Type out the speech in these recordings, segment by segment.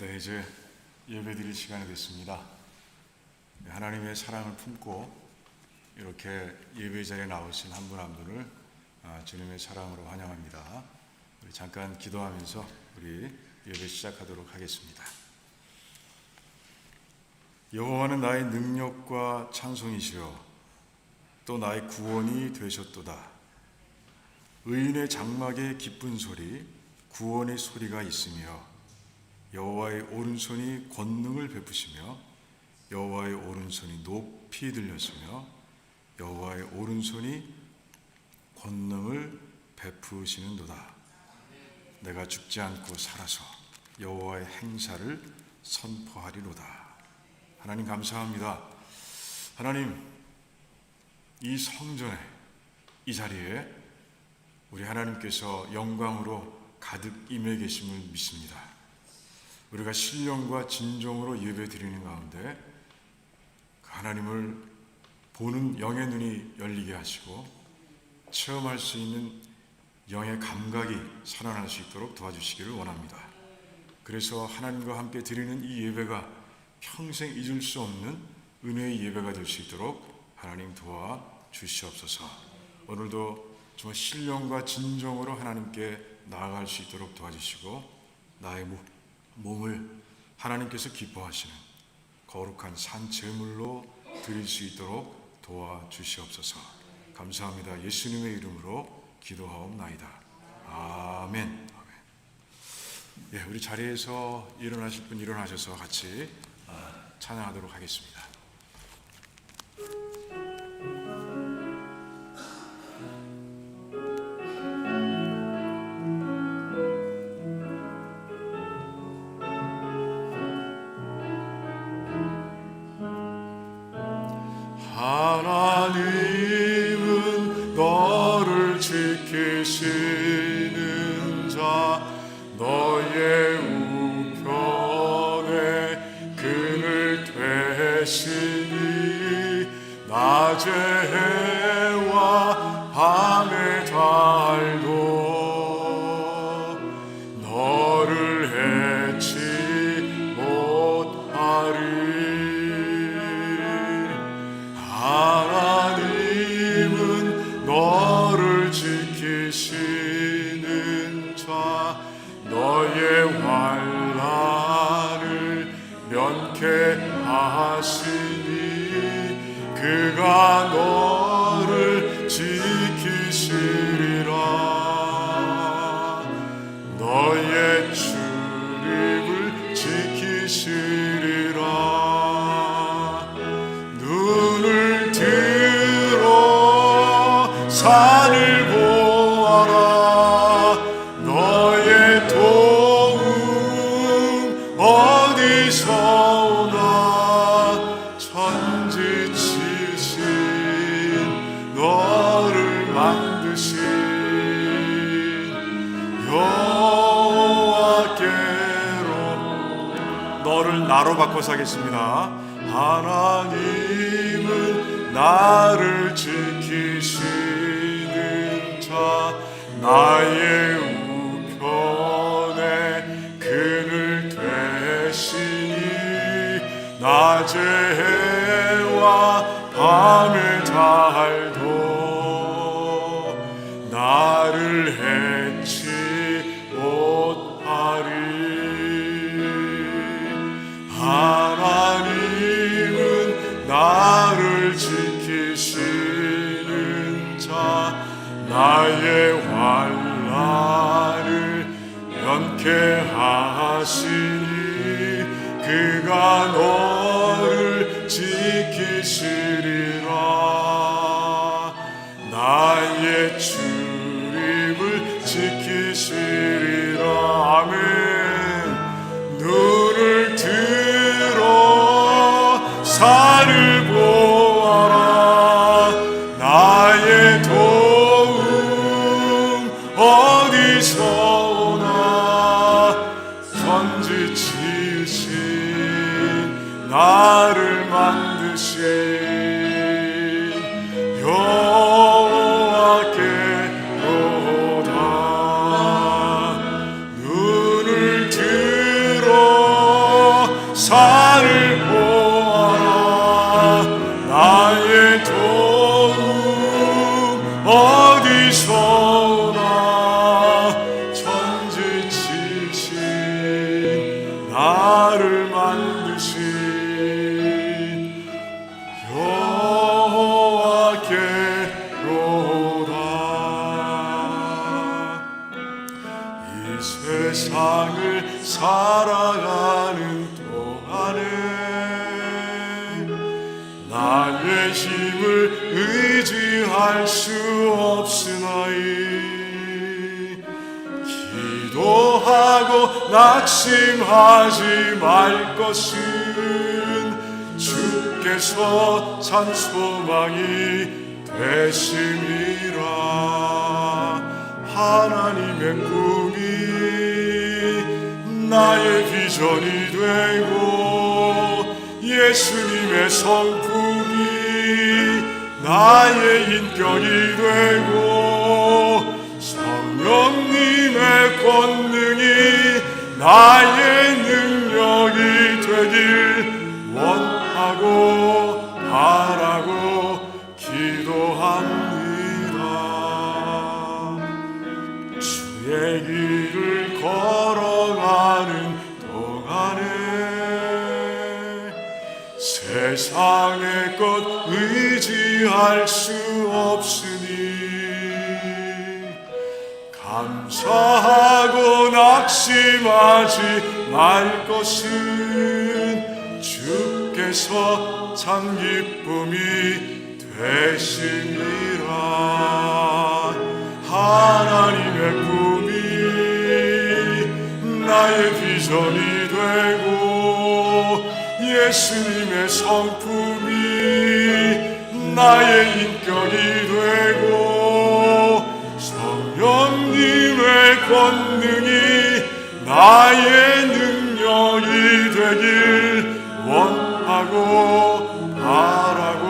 네, 이제 예배드릴 시간이 됐습니다. 하나님의 사랑을 품고 이렇게 예배 자리에 나오신 한 분 한 분을 주님의 사랑으로 환영합니다. 우리 잠깐 기도하면서 우리 예배 시작하도록 하겠습니다. 여호와는 나의 능력과 찬송이시요 또 나의 구원이 되셨도다. 의인의 장막에 기쁜 소리, 구원의 소리가 있으며 여호와의 오른손이 권능을 베푸시며 여호와의 오른손이 높이 들렸으며 여호와의 오른손이 권능을 베푸시는도다. 내가 죽지 않고 살아서 여호와의 행사를 선포하리로다. 하나님 감사합니다. 하나님, 이 성전에, 이 자리에 우리 하나님께서 영광으로 가득 임해 계심을 믿습니다. 우리가 신령과 진정으로 예배 드리는 가운데 하나님을 보는 영의 눈이 열리게 하시고 체험할 수 있는 영의 감각이 살아날 수 있도록 도와주시기를 원합니다. 그래서 하나님과 함께 드리는 이 예배가 평생 잊을 수 없는 은혜의 예배가 될 수 있도록 하나님 도와주시옵소서. 오늘도 정말 신령과 진정으로 하나님께 나아갈 수 있도록 도와주시고 나의 몸을 하나님께서 기뻐하시는 거룩한 산 제물로 드릴 수 있도록 도와주시옵소서. 감사합니다. 예수님의 이름으로 기도하옵나이다. 아멘. 예, 우리 자리에서 일어나실 분 일어나셔서 같이 찬양하도록 하겠습니다. 하나님은 너를 지키시는 자, 너의 우편에 그늘 되시니 낮의 해와 밤의 달도 너를 해치 못하리. 하나님은 너를 지키시는 자, 너의 환난을 면케하시니 그가 너를 지키시리라. 너의 출입을 지키시리라. 눈을 들어 산을 보아라. 너의 도움 어디서 오나. 천지치신 너를 만드신 여호와께로 너를 나로 바꿔서 하겠습니다. 하나님은 나를 지키시는 자, 나의 우편에 그늘 되시니 낮의 해와 밤의 달도 나를 해치 못하리. 하나님은 나를 지키시는 자, 나의 환난을 면케하시니 그가 너를 지키시리라. 나의 출입을 지키시리라. 아멘. 눈을 들어 산을 보아라. 나의 도움 어디서 오나. 천지치신 나를 만드신 여호와께로다. 눈을 들어 산을 보아라. 나의 도움 어디서 오나. 천지치신 나를 만드신 여호와께로다. 이 세상을 살아가는 동안에 나의 힘을 의지할 수 없으나이. 기도하고 낙심하지 말 것은 주께서 참 소망이 되심이라. 하나님의 꿈이 나의 비전이 되고 예수님의 성품이 나의 인격이 되고 성령님의 권능이 나의 능력이 되길 원하고 바라고 기도합니다. 주의 길을 걸어가는 동안에 세상의 것 의지할 수 없으니 감사하고 낙심하지 말 것은 주께서 참 기쁨이 되심이라. 하나님의 꿈이 나의 비전이 되고 예수님의 성품이 나의 인격이 되고 성령님의 권능이 나의 능력이 되길 원하고 바라고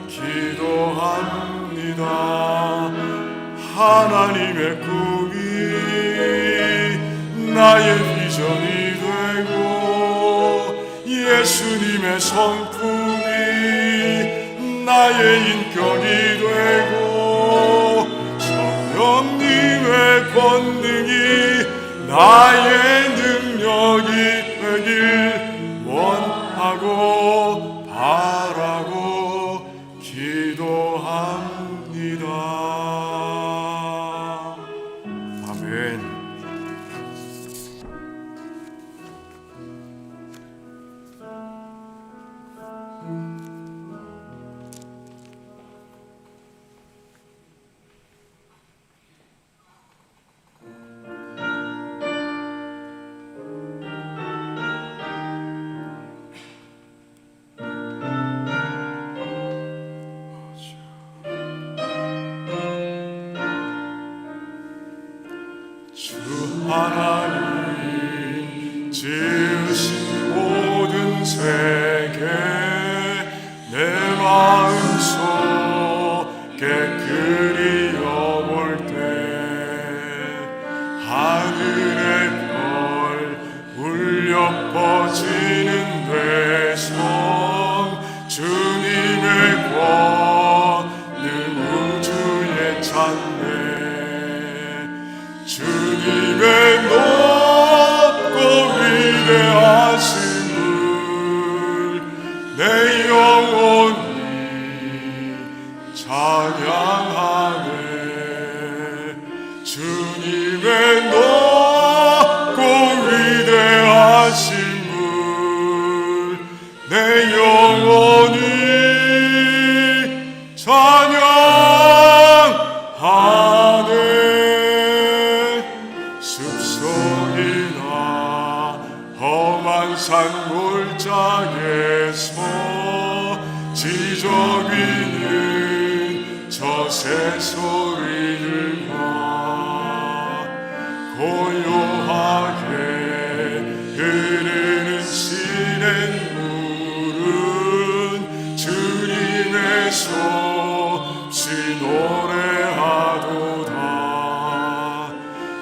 기도합니다. 하나님의 꿈이 나의 비전이 되고 예수님의 성품이 나의 인격이 되고 성령님의 권능이 나의 능력이 되길 원하고 바라고 기도합니다. 아멘. 주 하나님 지으신 모든 세계 내 마음속에 그리워볼 때 하늘의 별 울려 퍼지는 대성 주님의 권능 우주에 찬네. 주님의 높고 위대하심을 내 영혼이 찬양하네. 주님의 높고 위대하심을 내 영혼이 찬양하네. 숲속이나 험한 산 골짜기에서 지저귀는 저 새소리들과 고요하게 흐르는 시냇물은 주님의 섭씨 노래하도다.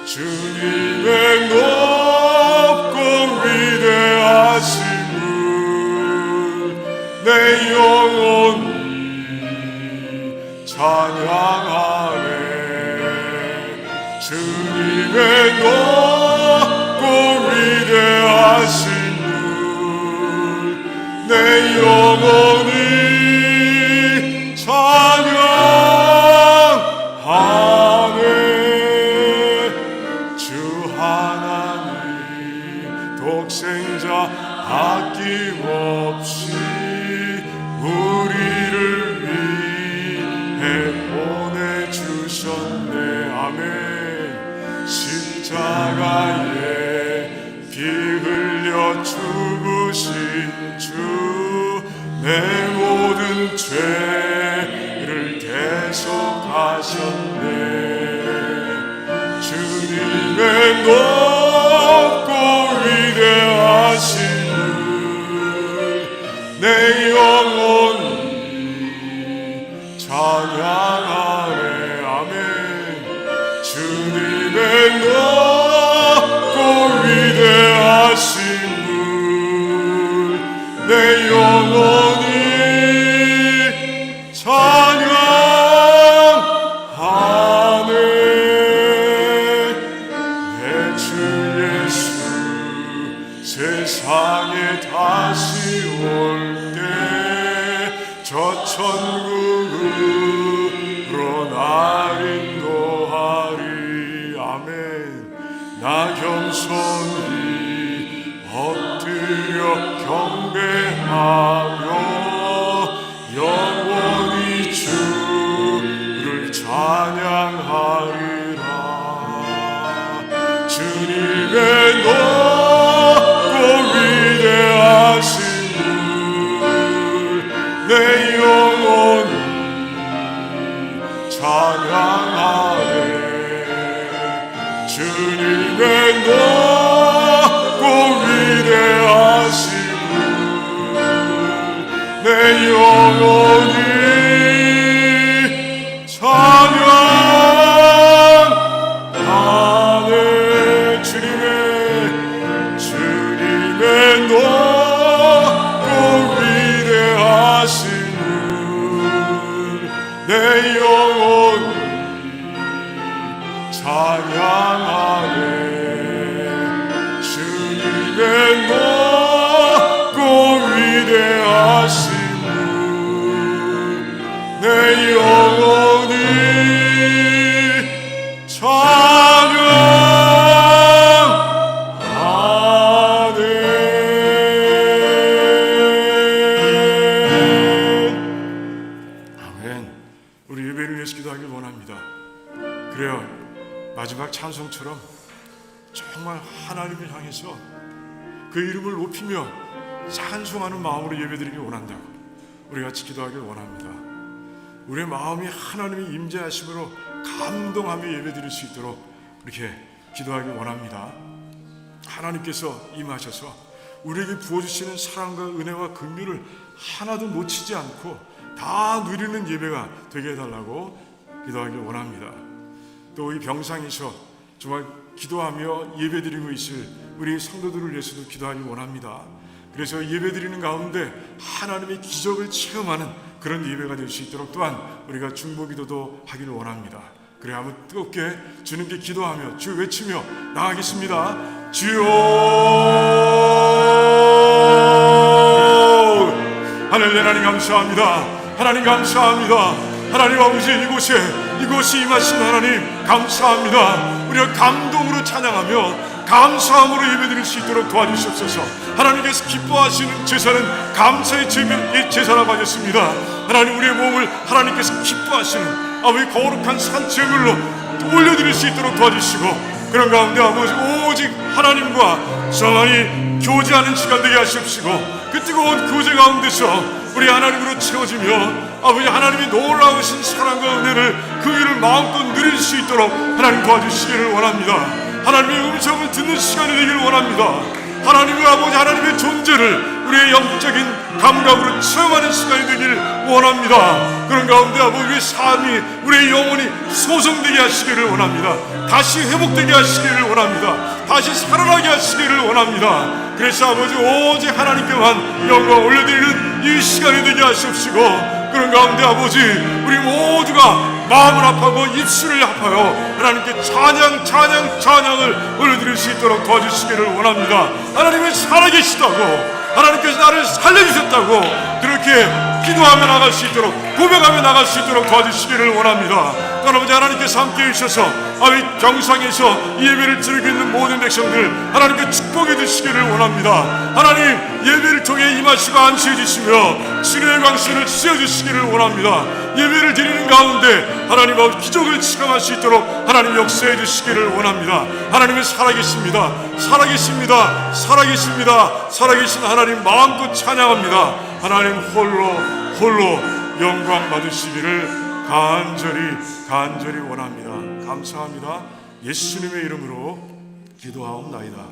주님의 높고 위대하심 독생자 아낌없이 우리를 위해 보내주셨네. 아멘. 십자가에 피 흘려 죽으신 주, 내 모든 죄를 대속하셨네. 주님의 높고 위대하심을 내 영혼이 찬양하네. 아멘. 주님의 높고 위대하심을 내 영혼이 찬양하네. 내 주 예수 세상에 다시 올 때 저 천국으로 날 인도하리. 아멘. 나 겸손히 엎드려 경배하며 영원히 주를 찬양하리라. 주님의 높고 위대하심을 내 영혼이 찬양하네. 주님의 높고 위대하심을 내 영혼이 찬양하네. 주님의 높고 위대하심을 내 영혼이 찬양하네. 주님의 높고 위대하심을 내 영혼이 찬양하네. 아멘. 우리 예배를 위해서 기도하길 원합니다. 그래요. 마지막 찬송처럼 정말 하나님을 향해서 그 이름을 높이며 찬송하는 마음으로 예배드리길 원한다고 우리 같이 기도하길 원합니다. 우리의 마음이 하나님의 임재하심으로 감동하며 예배드릴 수 있도록 이렇게 기도하길 원합니다. 하나님께서 임하셔서 우리에게 부어주시는 사랑과 은혜와 긍휼을 하나도 놓치지 않고 다 누리는 예배가 되게 해달라고 기도하길 원합니다. 또 이 병상에서 정말 기도하며 예배드리고 있을 우리 성도들을 위해서도 기도하길 원합니다. 그래서 예배드리는 가운데 하나님의 기적을 체험하는 그런 예배가 될 수 있도록 또한 우리가 중보기도도 하기를 원합니다. 그래 한번 뜨겁게 주님께 기도하며 주 외치며 나가겠습니다. 주여, 하나님 감사합니다. 하나님 감사합니다. 하나님 아버지, 이곳이 임하신 하나님 감사합니다. 우리가 감동으로 찬양하며 감사함으로 예배드릴 수 있도록 도와주시옵소서. 하나님께서 기뻐하시는 제사는 감사의 제사라고 하셨습니다. 하나님, 우리의 몸을 하나님께서 기뻐하시는 아버지 거룩한 산제물로 올려드릴 수 있도록 도와주시고, 그런 가운데 아버지 오직 하나님과 정한이 교제하는 시간 되게 하시옵시고, 그 뜨거운 교제 가운데서 우리 하나님으로 채워지며 아버지 하나님의 놀라우신 사랑과 은혜를 그 일을 마음껏 누릴 수 있도록 하나님 도와주시기를 원합니다. 하나님의 음성을 듣는 시간이 되기를 원합니다. 하나님의 아버지 하나님의 존재를 우리의 영적인 감각으로 체험하는 시간이 되기를 원합니다. 그런 가운데 아버지 우리의 삶이, 우리의 영혼이 소성되게 하시기를 원합니다. 다시 회복되게 하시기를 원합니다. 다시 살아나게 하시기를 원합니다. 그래서 아버지 오직 하나님께만 영광 올려드리는 이 시간이 되게 하시옵시고, 그런 가운데 아버지 우리 모두가 마음을 합하고 입술을 합하여 하나님께 찬양을 올려드릴 수 있도록 도와주시기를 원합니다. 하나님은 살아계시다고, 하나님께서 나를 살려주셨다고 그렇게 기도하며 나갈 수 있도록, 고백하며 나갈 수 있도록 도와주시기를 원합니다. 아버지, 하나님께서 함께해 주셔서 이 경상에서 이 예배를 드리고 있는 모든 백성들 하나님께 축복해 주시기를 원합니다. 하나님, 예배를 통해 임하시고 안수해 주시며 치료의 광선을 씌워 주시기를 원합니다. 예배를 드리는 가운데 하나님 기적을 체험할 수 있도록 하나님 역사해 주시기를 원합니다. 하나님은 살아계십니다. 살아계십니다. 살아계십니다. 살아계신 하나님 마음껏 찬양합니다. 하나님 홀로 영광 받으시기를 간절히 원합니다. 감사합니다. 예수님의 이름으로 기도하옵나이다.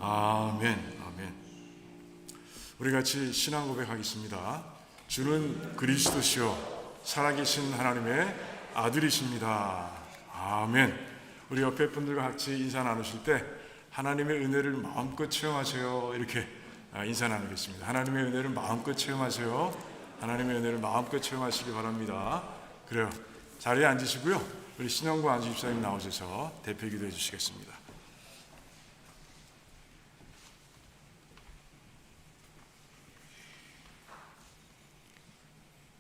아멘. 우리 같이 신앙 고백하겠습니다. 주는 그리스도시요 살아계신 하나님의 아들이십니다. 아멘. 우리 옆에 분들과 같이 인사 나누실 때 하나님의 은혜를 마음껏 체험하세요. 이렇게 인사 나누겠습니다. 하나님의 은혜를 마음껏 체험하세요. 하나님의 은혜를 마음껏 체험하시기 바랍니다. 그래요. 자리에 앉으시고요. 우리 신영구 안수 집사님 나오셔서 대표 기도해 주시겠습니다.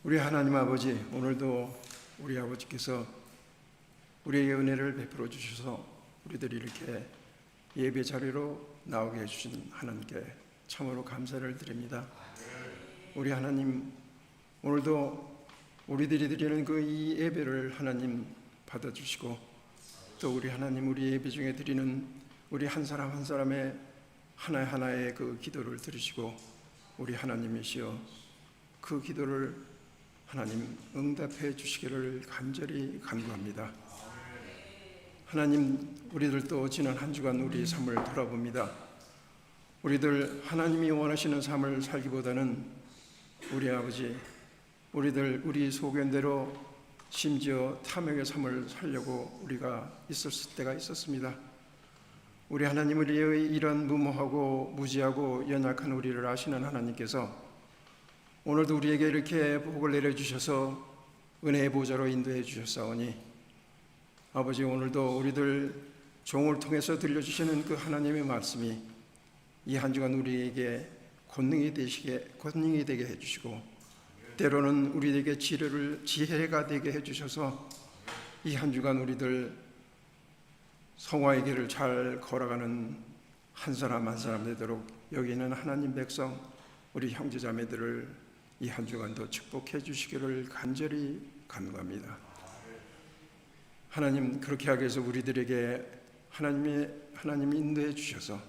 우리 하나님 아버지, 오늘도 우리 아버지께서 우리에게 은혜를 베풀어 주셔서 우리들이 이렇게 예배 자리로 나오게 해주신 하나님께 참으로 감사를 드립니다. 우리 하나님, 오늘도 우리들이 드리는 이 예배를 하나님 받아주시고, 또 우리 하나님, 우리 예배 중에 드리는 우리 한 사람 한 사람의 하나하나의 그 기도를 들으시고, 우리 하나님이시여 그 기도를 하나님 응답해 주시기를 간절히 간구합니다. 하나님, 우리들도 지난 한 주간 우리 삶을 돌아봅니다. 우리들 하나님이 원하시는 삶을 살기보다는 우리 아버지, 우리 소견대로 심지어 탐욕의 삶을 살려고 우리가 있었을 때가 있었습니다. 우리 하나님, 우리의 이런 무모하고 무지하고 연약한 우리를 아시는 하나님께서 오늘도 우리에게 이렇게 복을 내려주셔서 은혜의 보좌로 인도해 주셨사오니, 아버지, 오늘도 우리들 종을 통해서 들려주시는 그 하나님의 말씀이 이 한 주간 우리에게 권능이 되게 해주시고, 때로는 우리에게 지혜가 되게 해주셔서 이 한 주간 우리들 성화의 길을 잘 걸어가는 한 사람 한 사람 되도록 여기 있는 하나님 백성, 우리 형제자매들을 이 한 주간도 축복해 주시기를 간절히 간구합니다. 하나님, 그렇게 하기 위해서 우리들에게 하나님이 인도해 주셔서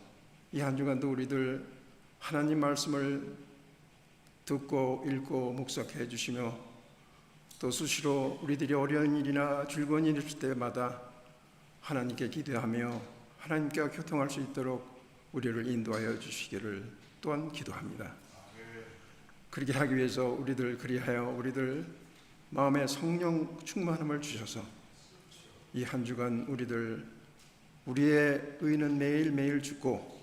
이 한 주간도 우리들 하나님 말씀을 듣고 읽고 묵상해 주시며, 또 수시로 우리들이 어려운 일이나 즐거운 일이 있을 때마다 하나님께 기도하며 하나님과 교통할 수 있도록 우리를 인도하여 주시기를 또한 기도합니다. 그렇게 하기 위해서 우리들 마음에 성령 충만함을 주셔서 이 한 주간 우리의 의는 매일매일 죽고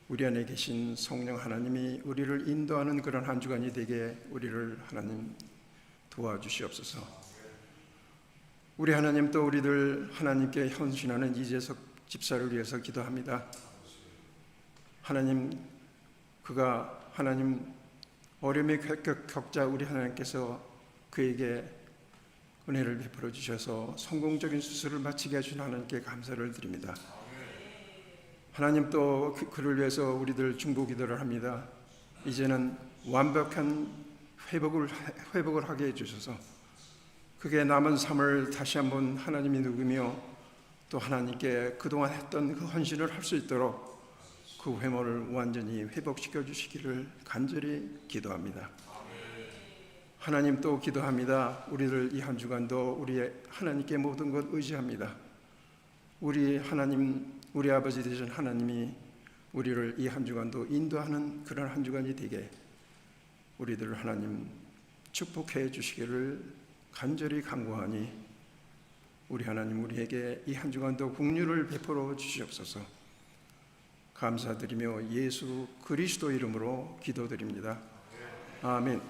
우리 안에 계신 성령 하나님이 우리를 인도하는 그런 한 주간이 되게 우리를 하나님 도와주시옵소서. 우리 하나님, 또 우리들 하나님께 헌신하는 이재석 집사를 위해서 기도합니다. 하나님, 그가 하나님 어려움에 겪자 우리 하나님께서 그에게 은혜를 베풀어 주셔서 성공적인 수술을 마치게 해준 하나님께 감사를 드립니다. 하나님, 또 그를 위해서 우리들 중보 기도를 합니다. 이제는 완벽한 회복을 하게 해주셔서 그게 남은 삶을 다시 한번 하나님이 누기며 또 하나님께 그동안 했던 그 헌신을 할 수 있도록 그 회모를 완전히 회복시켜 주시기를 간절히 기도합니다. 하나님, 또 기도합니다. 우리들 이 한 주간도 우리 하나님께 모든 것 의지합니다. 우리 하나님, 우리 아버지 되신 하나님이 우리를 이 한 주간도 인도하는 그런 한 주간이 되게 우리들 하나님 축복해 주시기를 간절히 간구하니, 우리 하나님, 우리에게 이 한 주간도 긍휼을 베풀어 주시옵소서. 감사드리며 예수 그리스도 이름으로 기도드립니다. 아멘.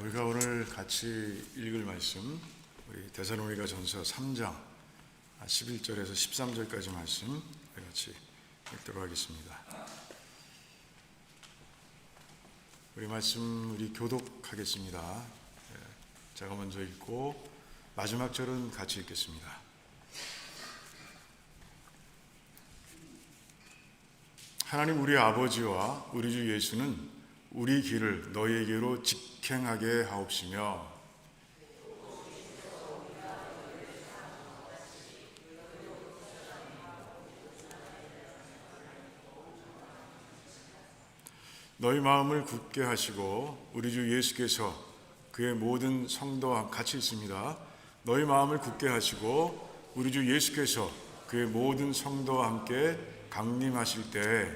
우리가 오늘 같이 읽을 말씀, 우리 데살로니가 전서 3장 11절에서 13절까지 말씀 우리 같이 읽도록 하겠습니다. 우리 말씀 우리 교독하겠습니다. 제가 먼저 읽고 마지막 절은 같이 읽겠습니다. 하나님 우리 아버지와 우리 주 예수는 우리 길을 너희에게로 직행하게 하옵시며 너희 마음을 굳게 하시고 우리 주 예수께서 그의 모든 성도와 같이 있습니다. 너희 마음을 굳게 하시고 우리 주 예수께서 그의 모든 성도와 함께 강림하실 때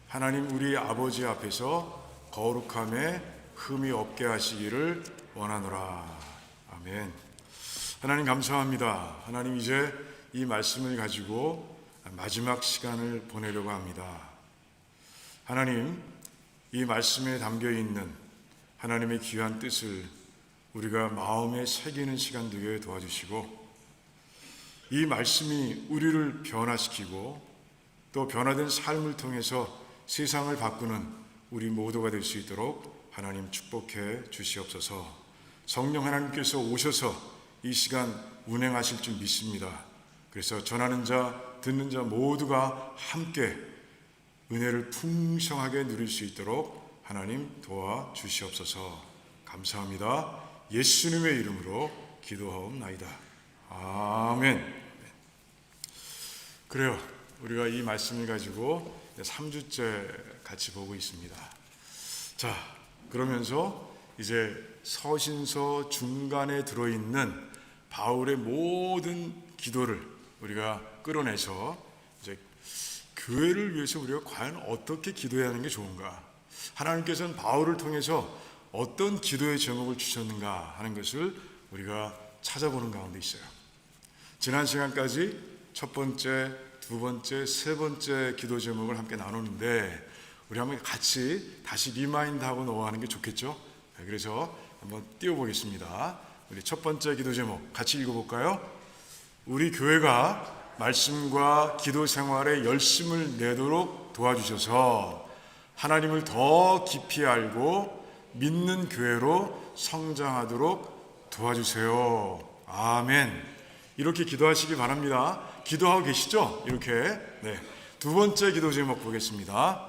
하나님 우리 아버지 앞에서 거룩함에 흠이 없게 하시기를 원하노라. 아멘. 하나님 감사합니다. 하나님 이제 이 말씀을 가지고 마지막 시간을 보내려고 합니다. 하나님 이 말씀에 담겨 있는 하나님의 귀한 뜻을 우리가 마음에 새기는 시간 되게 도와주시고 이 말씀이 우리를 변화시키고 또 변화된 삶을 통해서 세상을 바꾸는 우리 모두가 될 수 있도록 하나님 축복해 주시옵소서. 성령 하나님께서 오셔서 이 시간 운행하실 줄 믿습니다. 그래서 전하는 자 듣는 자 모두가 함께 은혜를 풍성하게 누릴 수 있도록 하나님 도와주시옵소서. 감사합니다. 예수님의 이름으로 기도하옵나이다. 아멘. 그래요. 우리가 이 말씀을 가지고 3주째 같이 보고 있습니다. 자, 그러면서 이제 서신서 중간에 들어있는 바울의 모든 기도를 우리가 끌어내서 이제 교회를 위해서 우리가 과연 어떻게 기도해야 하는 게 좋은가? 하나님께서는 바울을 통해서 어떤 기도의 제목을 주셨는가 하는 것을 우리가 찾아보는 가운데 있어요. 지난 시간까지 첫 번째, 두 번째, 세 번째 기도 제목을 함께 나누는데 우리 한번 같이 다시 리마인드하고 넘어가는 게 좋겠죠? 그래서 한번 띄워보겠습니다. 우리 첫 번째 기도 제목 같이 읽어볼까요? 우리 교회가 말씀과 기도 생활에 열심을 내도록 도와주셔서 하나님을 더 깊이 알고 믿는 교회로 성장하도록 도와주세요. 아멘. 이렇게 기도하시기 바랍니다. 기도하고 계시죠? 이렇게. 네. 두 번째 기도 제목 보겠습니다.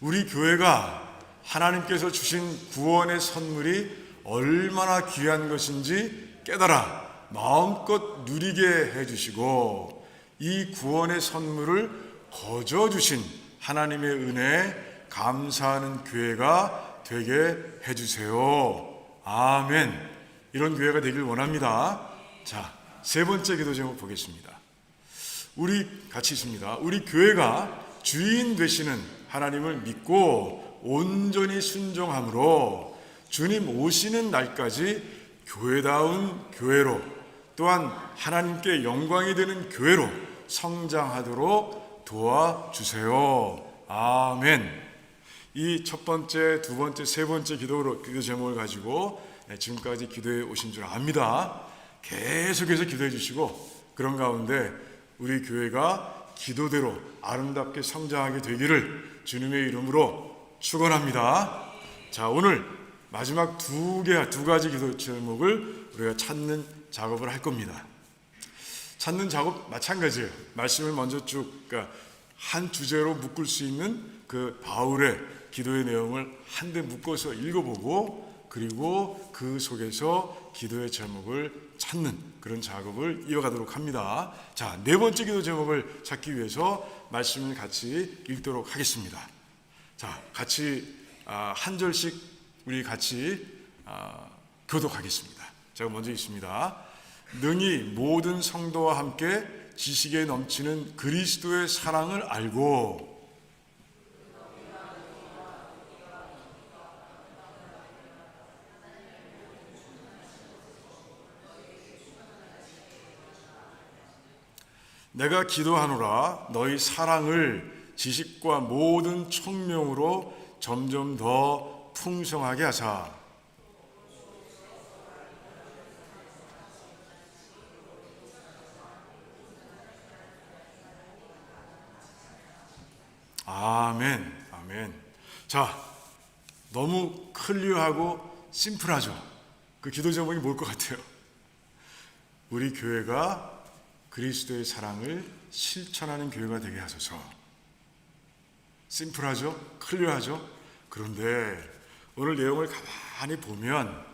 우리 교회가 하나님께서 주신 구원의 선물이 얼마나 귀한 것인지 깨달아 마음껏 누리게 해주시고 이 구원의 선물을 거저 주신 하나님의 은혜에 감사하는 교회가 되게 해주세요. 아멘. 이런 교회가 되길 원합니다. 자, 세 번째 기도 제목 보겠습니다. 우리 같이 있습니다. 우리 교회가 주인 되시는 하나님을 믿고 온전히 순종함으로 주님 오시는 날까지 교회다운 교회로 또한 하나님께 영광이 되는 교회로 성장하도록 도와주세요. 아멘. 이 첫 번째, 두 번째, 세 번째 기도 제목을 가지고 지금까지 기도해 오신 줄 압니다. 계속해서 기도해 주시고 그런 가운데 우리 교회가 기도대로 아름답게 성장하게 되기를 주님의 이름으로 축원합니다. 자, 오늘 마지막 두 가지 기도 제목을 우리가 찾는 작업을 할 겁니다. 찾는 작업 마찬가지예요. 말씀을 먼저 쭉 한 주제로 묶을 수 있는 그 바울의 기도의 내용을 한데 묶어서 읽어보고 그리고 그 속에서 기도의 제목을 찾는 그런 작업을 이어가도록 합니다. 자, 네 번째 기도 제목을 찾기 위해서 말씀을 같이 읽도록 하겠습니다. 자, 같이 한 절씩 우리 같이 교독하겠습니다. 제가 먼저 읽습니다. 능히 모든 성도와 함께 지식에 넘치는 그리스도의 사랑을 알고 내가 기도하노라 너희 사랑을 지식과 모든 총명으로 점점 더 풍성하게 하사 아멘, 아멘. 자, 너무 클리어하고 심플하죠? 그 기도 제목이 뭘 것 같아요? 우리 교회가 그리스도의 사랑을 실천하는 교회가 되게 하소서. 심플하죠? 클리어하죠? 그런데 오늘 내용을 가만히 보면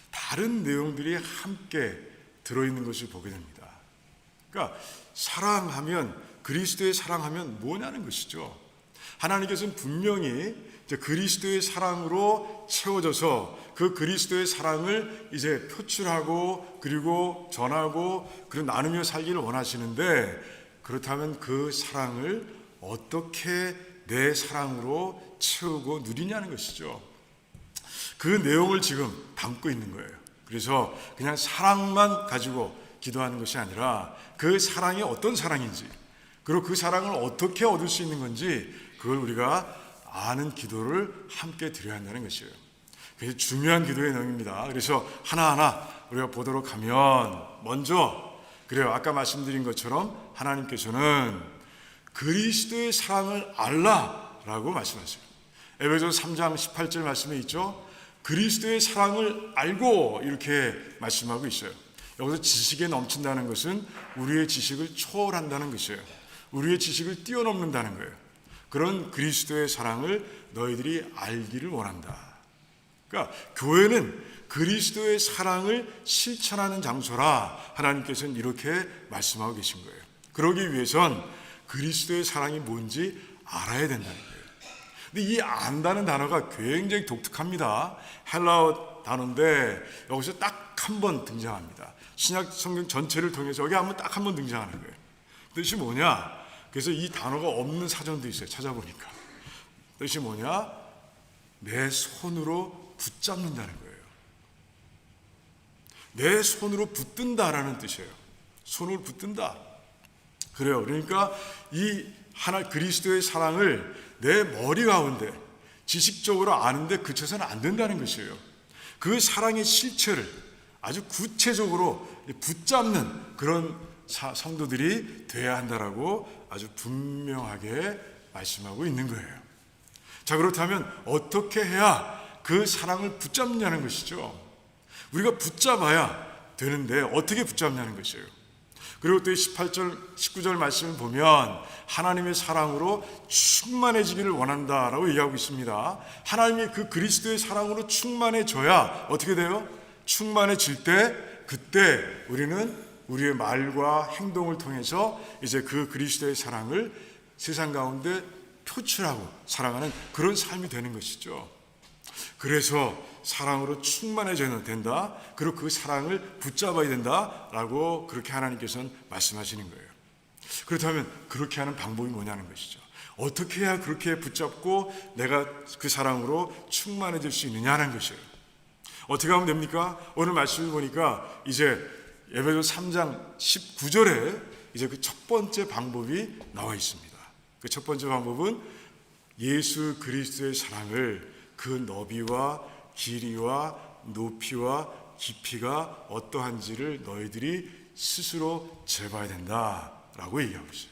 다른 내용들이 함께 들어있는 것을 보게 됩니다. 그러니까 사랑하면, 그리스도의 사랑하면 뭐냐는 것이죠. 하나님께서는 분명히 이제 그리스도의 사랑으로 채워져서 그 그리스도의 사랑을 이제 표출하고 그리고 전하고 그리고 나누며 살기를 원하시는데, 그렇다면 그 사랑을 어떻게 내 사랑으로 채우고 누리냐는 것이죠. 그 내용을 지금 담고 있는 거예요. 그래서 그냥 사랑만 가지고 기도하는 것이 아니라 그 사랑이 어떤 사랑인지, 그리고 그 사랑을 어떻게 얻을 수 있는 건지, 그걸 우리가 아는 기도를 함께 드려야 한다는 것이에요. 그래서 중요한 기도의 내용입니다. 그래서 하나하나 우리가 보도록 하면, 먼저 그래요, 아까 말씀드린 것처럼 하나님께서는 그리스도의 사랑을 알라라고 말씀하세요. 에베소서 3장 18절 말씀에 있죠. 그리스도의 사랑을 알고 이렇게 말씀하고 있어요. 여기서 지식에 넘친다는 것은 우리의 지식을 초월한다는 것이에요. 우리의 지식을 뛰어넘는다는 거예요. 그런 그리스도의 사랑을 너희들이 알기를 원한다. 그러니까 교회는 그리스도의 사랑을 실천하는 장소라 하나님께서는 이렇게 말씀하고 계신 거예요. 그러기 위해선 그리스도의 사랑이 뭔지 알아야 된다는 거예요. 근데 이 안다는 단어가 굉장히 독특합니다. 헬라어 단어인데 여기서 딱 한 번 등장합니다. 신약 성경 전체를 통해서 여기 한번 딱 한 번 등장하는 거예요. 뜻이 뭐냐? 그래서 이 단어가 없는 사전도 있어요. 찾아보니까. 뜻이 뭐냐? 내 손으로 붙잡는다는 거예요. 내 손으로 붙든다라는 뜻이에요. 손을 붙든다. 그래요. 그러니까 이 하나 그리스도의 사랑을 내 머리 가운데 지식적으로 아는데 그쳐서는 안 된다는 것이에요. 그 사랑의 실체를 아주 구체적으로 붙잡는 그런 성도들이 돼야 한다라고 아주 분명하게 말씀하고 있는 거예요. 자, 그렇다면 어떻게 해야 그 사랑을 붙잡느냐는 것이죠. 우리가 붙잡아야 되는데 어떻게 붙잡냐는 것이에요. 그리고 또 18절, 19절 말씀을 보면 하나님의 사랑으로 충만해지기를 원한다라고 얘기하고 있습니다. 하나님이 그 그리스도의 사랑으로 충만해져야 어떻게 돼요? 충만해질 때, 그때 우리는 우리의 말과 행동을 통해서 이제 그 그리스도의 사랑을 세상 가운데 표출하고 살아가는 그런 삶이 되는 것이죠. 그래서 사랑으로 충만해져야 된다. 그리고 그 사랑을 붙잡아야 된다라고 그렇게 하나님께서는 말씀하시는 거예요. 그렇다면 그렇게 하는 방법이 뭐냐는 것이죠. 어떻게 해야 그렇게 붙잡고 내가 그 사랑으로 충만해질 수 있느냐는 것이에요. 어떻게 하면 됩니까? 오늘 말씀을 보니까 이제 에베소서 3장 19절에 이제 그 첫 번째 방법이 나와 있습니다. 그 첫 번째 방법은 예수 그리스도의 사랑을 그 너비와 길이와 높이와 깊이가 어떠한지를 너희들이 스스로 재봐야 된다라고 얘기하고 있어요.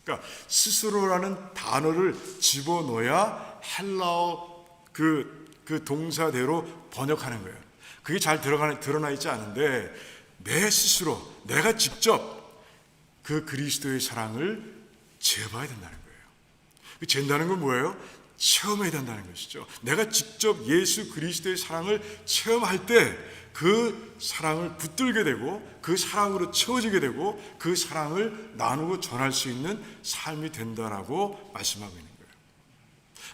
그러니까 스스로라는 단어를 집어넣어야 헬라어 그 동사대로 번역하는 거예요. 그게 잘 드러나 있지 않은데 내 스스로, 내가 직접 그 그리스도의 사랑을 재봐야 된다는 거예요. 그 잰다는 건 뭐예요? 체험해야 된다는 것이죠. 내가 직접 예수 그리스도의 사랑을 체험할 때 그 사랑을 붙들게 되고 그 사랑으로 채워지게 되고 그 사랑을 나누고 전할 수 있는 삶이 된다라고 말씀하고 있는 거예요.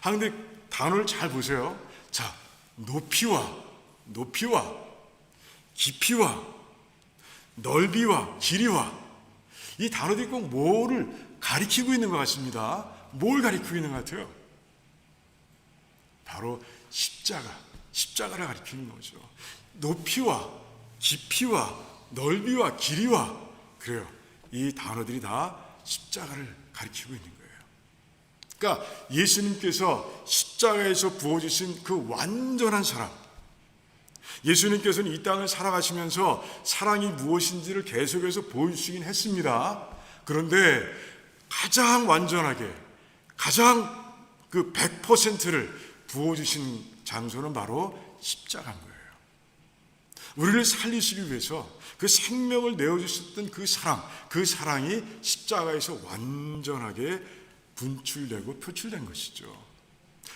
그런데 단어를 잘 보세요. 자, 높이와 깊이와 넓이와 길이와 이 단어들이 꼭 뭐를 가리키고 있는 것 같습니다. 뭘 가리키고 있는 것 같아요? 바로 십자가를 가리키는 거죠. 높이와 깊이와 넓이와 길이와 그래요. 이 단어들이 다 십자가를 가리키고 있는 거예요. 그러니까 예수님께서 십자가에서 부어주신 그 완전한 사랑, 예수님께서는 이 땅을 살아가시면서 사랑이 무엇인지를 계속해서 보여주시긴 했습니다. 그런데 가장 완전하게 가장 그 100%를 부어주신 장소는 바로 십자가인 거예요. 우리를 살리시기 위해서 그 생명을 내어주셨던 그 사랑이 십자가에서 완전하게 분출되고 표출된 것이죠.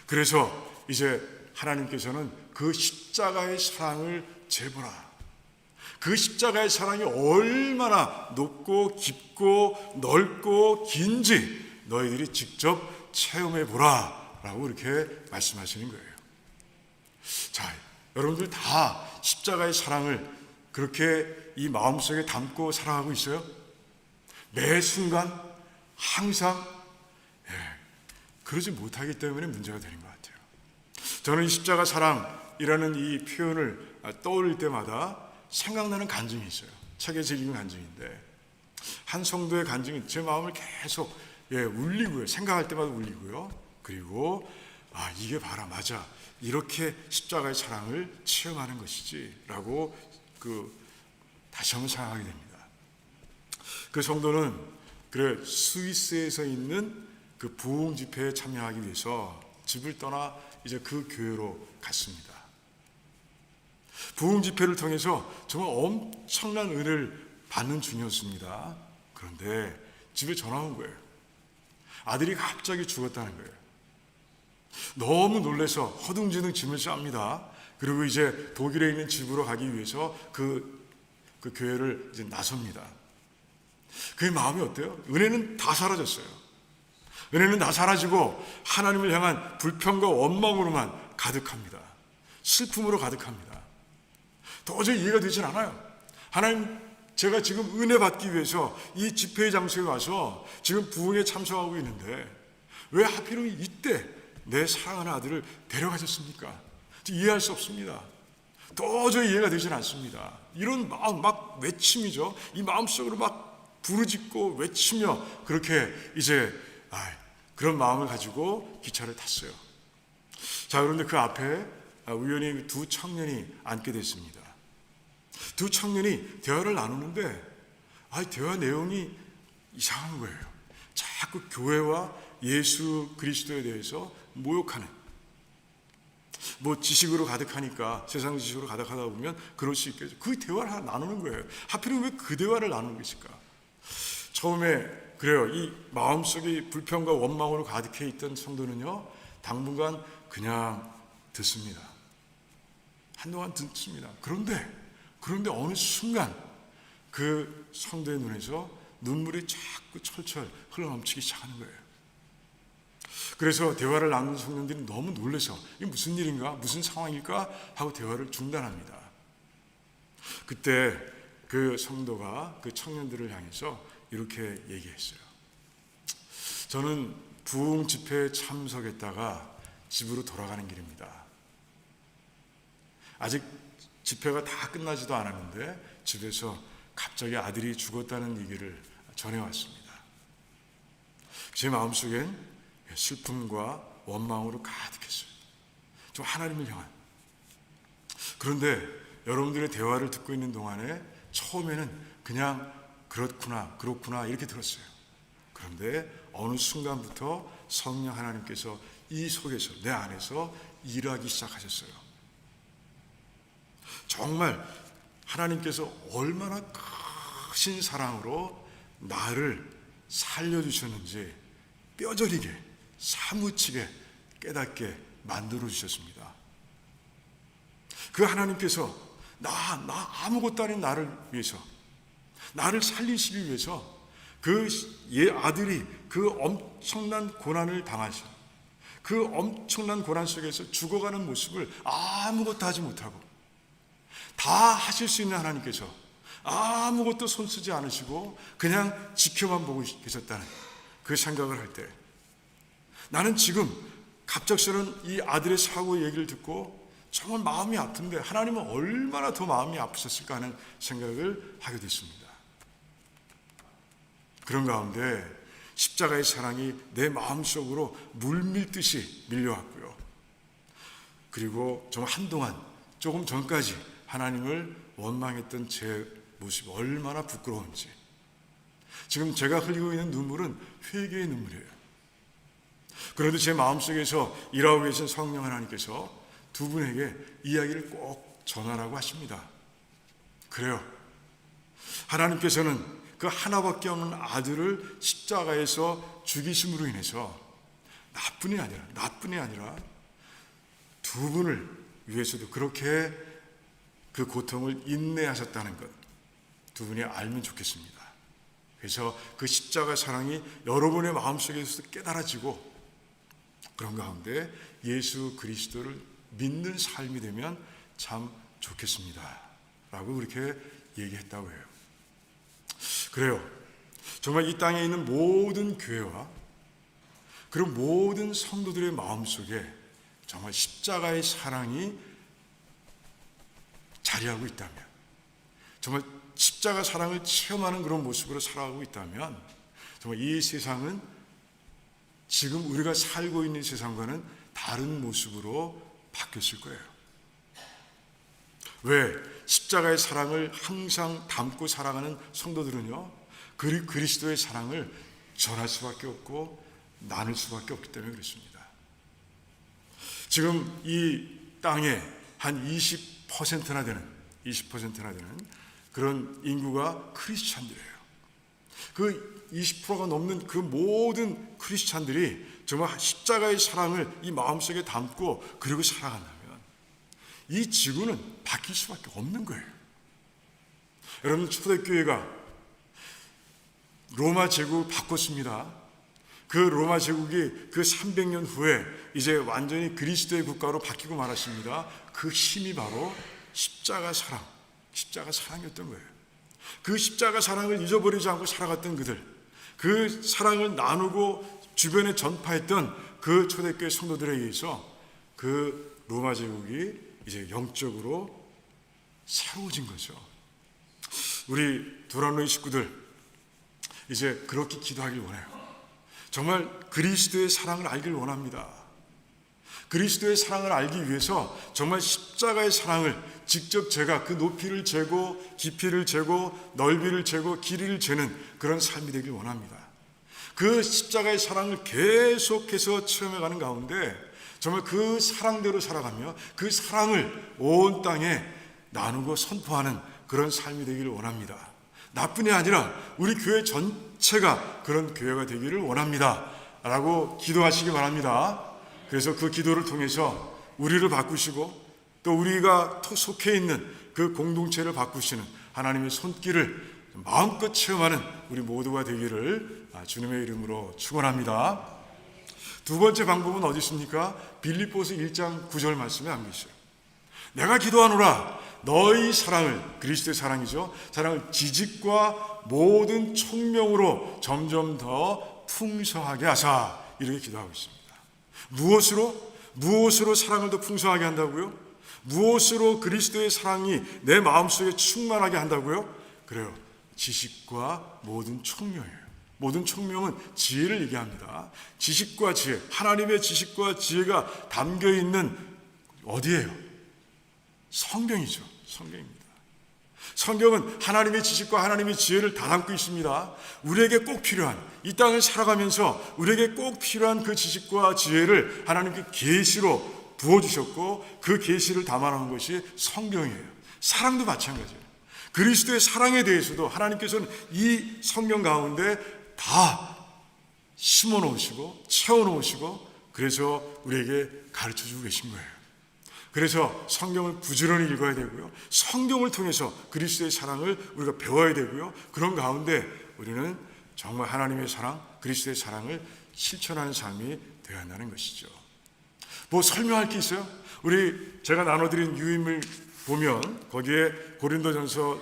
그래서 이제 하나님께서는 그 십자가의 사랑을 재보라. 그 십자가의 사랑이 얼마나 높고 깊고 넓고 긴지 너희들이 직접 체험해 보라 라고 이렇게 말씀하시는 거예요. 자, 여러분들 다 십자가의 사랑을 그렇게 이 마음속에 담고 살아가고 있어요? 매 순간 항상 그러지 못하기 때문에 문제가 되는 것 같아요. 저는 이 십자가 사랑이라는 이 표현을 떠올릴 때마다 생각나는 간증이 있어요. 책에 적힌 간증인데 한 성도의 간증이 제 마음을 계속 울리고요. 생각할 때마다 울리고요. 그리고 이게 바로 맞아. 이렇게 십자가의 사랑을 체험하는 것이지 라고 다시 한번 생각하게 됩니다. 그 성도는 스위스에서 있는 그 부흥 집회에 참여하기 위해서 집을 떠나 이제 그 교회로 갔습니다. 부흥 집회를 통해서 정말 엄청난 은혜를 받는 중이었습니다. 그런데 집에 전화 온 거예요. 아들이 갑자기 죽었다는 거예요. 너무 놀라서 허둥지둥 짐을 쌉니다. 그리고 이제 독일에 있는 집으로 가기 위해서 그 교회를 이제 나섭니다. 그의 마음이 어때요? 은혜는 다 사라졌어요. 은혜는 다 사라지고 하나님을 향한 불평과 원망으로만 가득합니다. 슬픔으로 가득합니다. 도저히 이해가 되진 않아요. 하나님, 제가 지금 은혜 받기 위해서 이 집회의 장소에 와서 지금 부흥에 참석하고 있는데 왜 하필이면 이때 내 사랑하는 아들을 데려가셨습니까? 이해할 수 없습니다. 도저히 이해가 되진 않습니다. 이런 마음, 막 외침이죠. 이 마음속으로 막 부르짖고 외치며 그렇게 이제 그런 마음을 가지고 기차를 탔어요. 자, 그런데 그 앞에 우연히 두 청년이 앉게 됐습니다. 두 청년이 대화를 나누는데 대화 내용이 이상한 거예요. 자꾸 교회와 예수 그리스도에 대해서 모욕하는, 지식으로 가득하니까, 세상 지식으로 가득하다 보면 그럴 수 있겠죠. 그 대화를 하나 나누는 거예요. 하필이면 왜 그 대화를 나누는 것일까? 처음에 그래요. 이 마음속이 불평과 원망으로 가득해 있던 성도는요, 당분간 그냥 듣습니다. 한동안 듣습니다. 그런데 어느 순간 그 성도의 눈에서 눈물이 자꾸 철철 흘러넘치기 시작하는 거예요. 그래서 대화를 나누는 성도들이 너무 놀라서 이게 무슨 일인가, 무슨 상황일까 하고 대화를 중단합니다. 그때 그 성도가 그 청년들을 향해서 이렇게 얘기했어요. 저는 부흥 집회에 참석했다가 집으로 돌아가는 길입니다. 아직 집회가 다 끝나지도 않았는데 집에서 갑자기 아들이 죽었다는 얘기를 전해왔습니다. 제 마음속엔 슬픔과 원망으로 가득했어요. 좀 하나님을 향한. 그런데 여러분들의 대화를 듣고 있는 동안에 처음에는 그냥 그렇구나 이렇게 들었어요. 그런데 어느 순간부터 성령 하나님께서 이 속에서, 내 안에서 일하기 시작하셨어요. 정말 하나님께서 얼마나 크신 사랑으로 나를 살려주셨는지 뼈저리게 사무치게 깨닫게 만들어 주셨습니다. 그 하나님께서 나 아무것도 아닌 나를 위해서, 나를 살리시기 위해서 그 아들이 그 엄청난 고난을 당하신, 그 엄청난 고난 속에서 죽어가는 모습을 아무것도 하지 못하고 다 하실 수 있는 하나님께서 아무것도 손쓰지 않으시고 그냥 지켜만 보고 계셨다는 그 생각을 할 때, 나는 지금 갑작스런 이 아들의 사고 얘기를 듣고 정말 마음이 아픈데 하나님은 얼마나 더 마음이 아프셨을까 하는 생각을 하게 됐습니다. 그런 가운데 십자가의 사랑이 내 마음속으로 물밀듯이 밀려왔고요. 그리고 좀 한동안, 조금 전까지 하나님을 원망했던 제 모습이 얼마나 부끄러운지, 지금 제가 흘리고 있는 눈물은 회개의 눈물이에요. 그런데 제 마음속에서 일하고 계신 성령 하나님께서 두 분에게 이야기를 꼭 전하라고 하십니다. 그래요. 하나님께서는 그 하나밖에 없는 아들을 십자가에서 죽이심으로 인해서 나뿐이 아니라 두 분을 위해서도 그렇게 그 고통을 인내하셨다는 것, 두 분이 알면 좋겠습니다. 그래서 그 십자가 사랑이 여러분의 마음속에서 깨달아지고 그런 가운데 예수 그리스도를 믿는 삶이 되면 참 좋겠습니다 라고 그렇게 얘기했다고 해요. 그래요. 정말 이 땅에 있는 모든 교회와 그리고 모든 성도들의 마음속에 정말 십자가의 사랑이 자리하고 있다면, 정말 십자가 사랑을 체험하는 그런 모습으로 살아가고 있다면 정말 이 세상은 지금 우리가 살고 있는 세상과는 다른 모습으로 바뀌었을 거예요. 왜? 십자가의 사랑을 항상 담고 살아가는 성도들은요, 그리스도의 사랑을 전할 수밖에 없고 나눌 수밖에 없기 때문에 그렇습니다. 지금 이 땅에 한 20%나 되는 그런 인구가 크리스찬들이에요. 그 20%가 넘는 그 모든 크리스찬들이 정말 십자가의 사랑을 이 마음속에 담고 그리고 살아간다면 이 지구는 바뀔 수밖에 없는 거예요. 여러분, 초대교회가 로마 제국을 바꿨습니다. 그 로마 제국이 그 300년 후에 이제 완전히 그리스도의 국가로 바뀌고 말았습니다. 그 힘이 바로 십자가 사랑이었던 거예요. 그 십자가 사랑을 잊어버리지 않고 살아갔던 그들, 그 사랑을 나누고 주변에 전파했던 그 초대교회 성도들에 의해서 그 로마 제국이 이제 영적으로 새로워진 거죠. 우리 도란노이 식구들 이제 그렇게 기도하길 원해요. 정말 그리스도의 사랑을 알길 원합니다. 그리스도의 사랑을 알기 위해서 정말 십자가의 사랑을 직접 제가 그 높이를 재고 깊이를 재고 넓이를 재고 길이를 재는 그런 삶이 되길 원합니다. 그 십자가의 사랑을 계속해서 체험해가는 가운데 정말 그 사랑대로 살아가며 그 사랑을 온 땅에 나누고 선포하는 그런 삶이 되기를 원합니다. 나뿐이 아니라 우리 교회 전체가 그런 교회가 되기를 원합니다 라고 기도하시기 바랍니다. 그래서 그 기도를 통해서 우리를 바꾸시고 또 우리가 속해 있는 그 공동체를 바꾸시는 하나님의 손길을 마음껏 체험하는 우리 모두가 되기를 주님의 이름으로 축원합니다. 두 번째 방법은 어디 있습니까? 빌립보서 1장 9절 말씀에 담겨 있어요. 내가 기도하노라 너희 사랑을, 그리스도의 사랑이죠, 사랑을 지식과 모든 총명으로 점점 더 풍성하게 하사, 이렇게 기도하고 있습니다. 무엇으로 사랑을 더 풍성하게 한다고요? 무엇으로 그리스도의 사랑이 내 마음속에 충만하게 한다고요? 그래요. 지식과 모든 총명이에요. 모든 총명은 지혜를 얘기합니다. 지식과 지혜, 하나님의 지식과 지혜가 담겨있는 어디예요? 성경이죠. 성경입니다. 성경은 하나님의 지식과 하나님의 지혜를 다 담고 있습니다. 우리에게 꼭 필요한, 이 땅을 살아가면서 우리에게 꼭 필요한 그 지식과 지혜를 하나님께 계시로 부어주셨고 그 계시를 담아놓은 것이 성경이에요. 사랑도 마찬가지예요. 그리스도의 사랑에 대해서도 하나님께서는 이 성경 가운데 다 심어 놓으시고 채워 놓으시고 그래서 우리에게 가르쳐 주고 계신 거예요. 그래서 성경을 부지런히 읽어야 되고요. 성경을 통해서 그리스도의 사랑을 우리가 배워야 되고요. 그런 가운데 우리는 정말 하나님의 사랑, 그리스도의 사랑을 실천하는 삶이 되어야 한다는 것이죠. 뭐 설명할 게 있어요? 제가 나눠드린 유임을 보면 거기에 고린도전서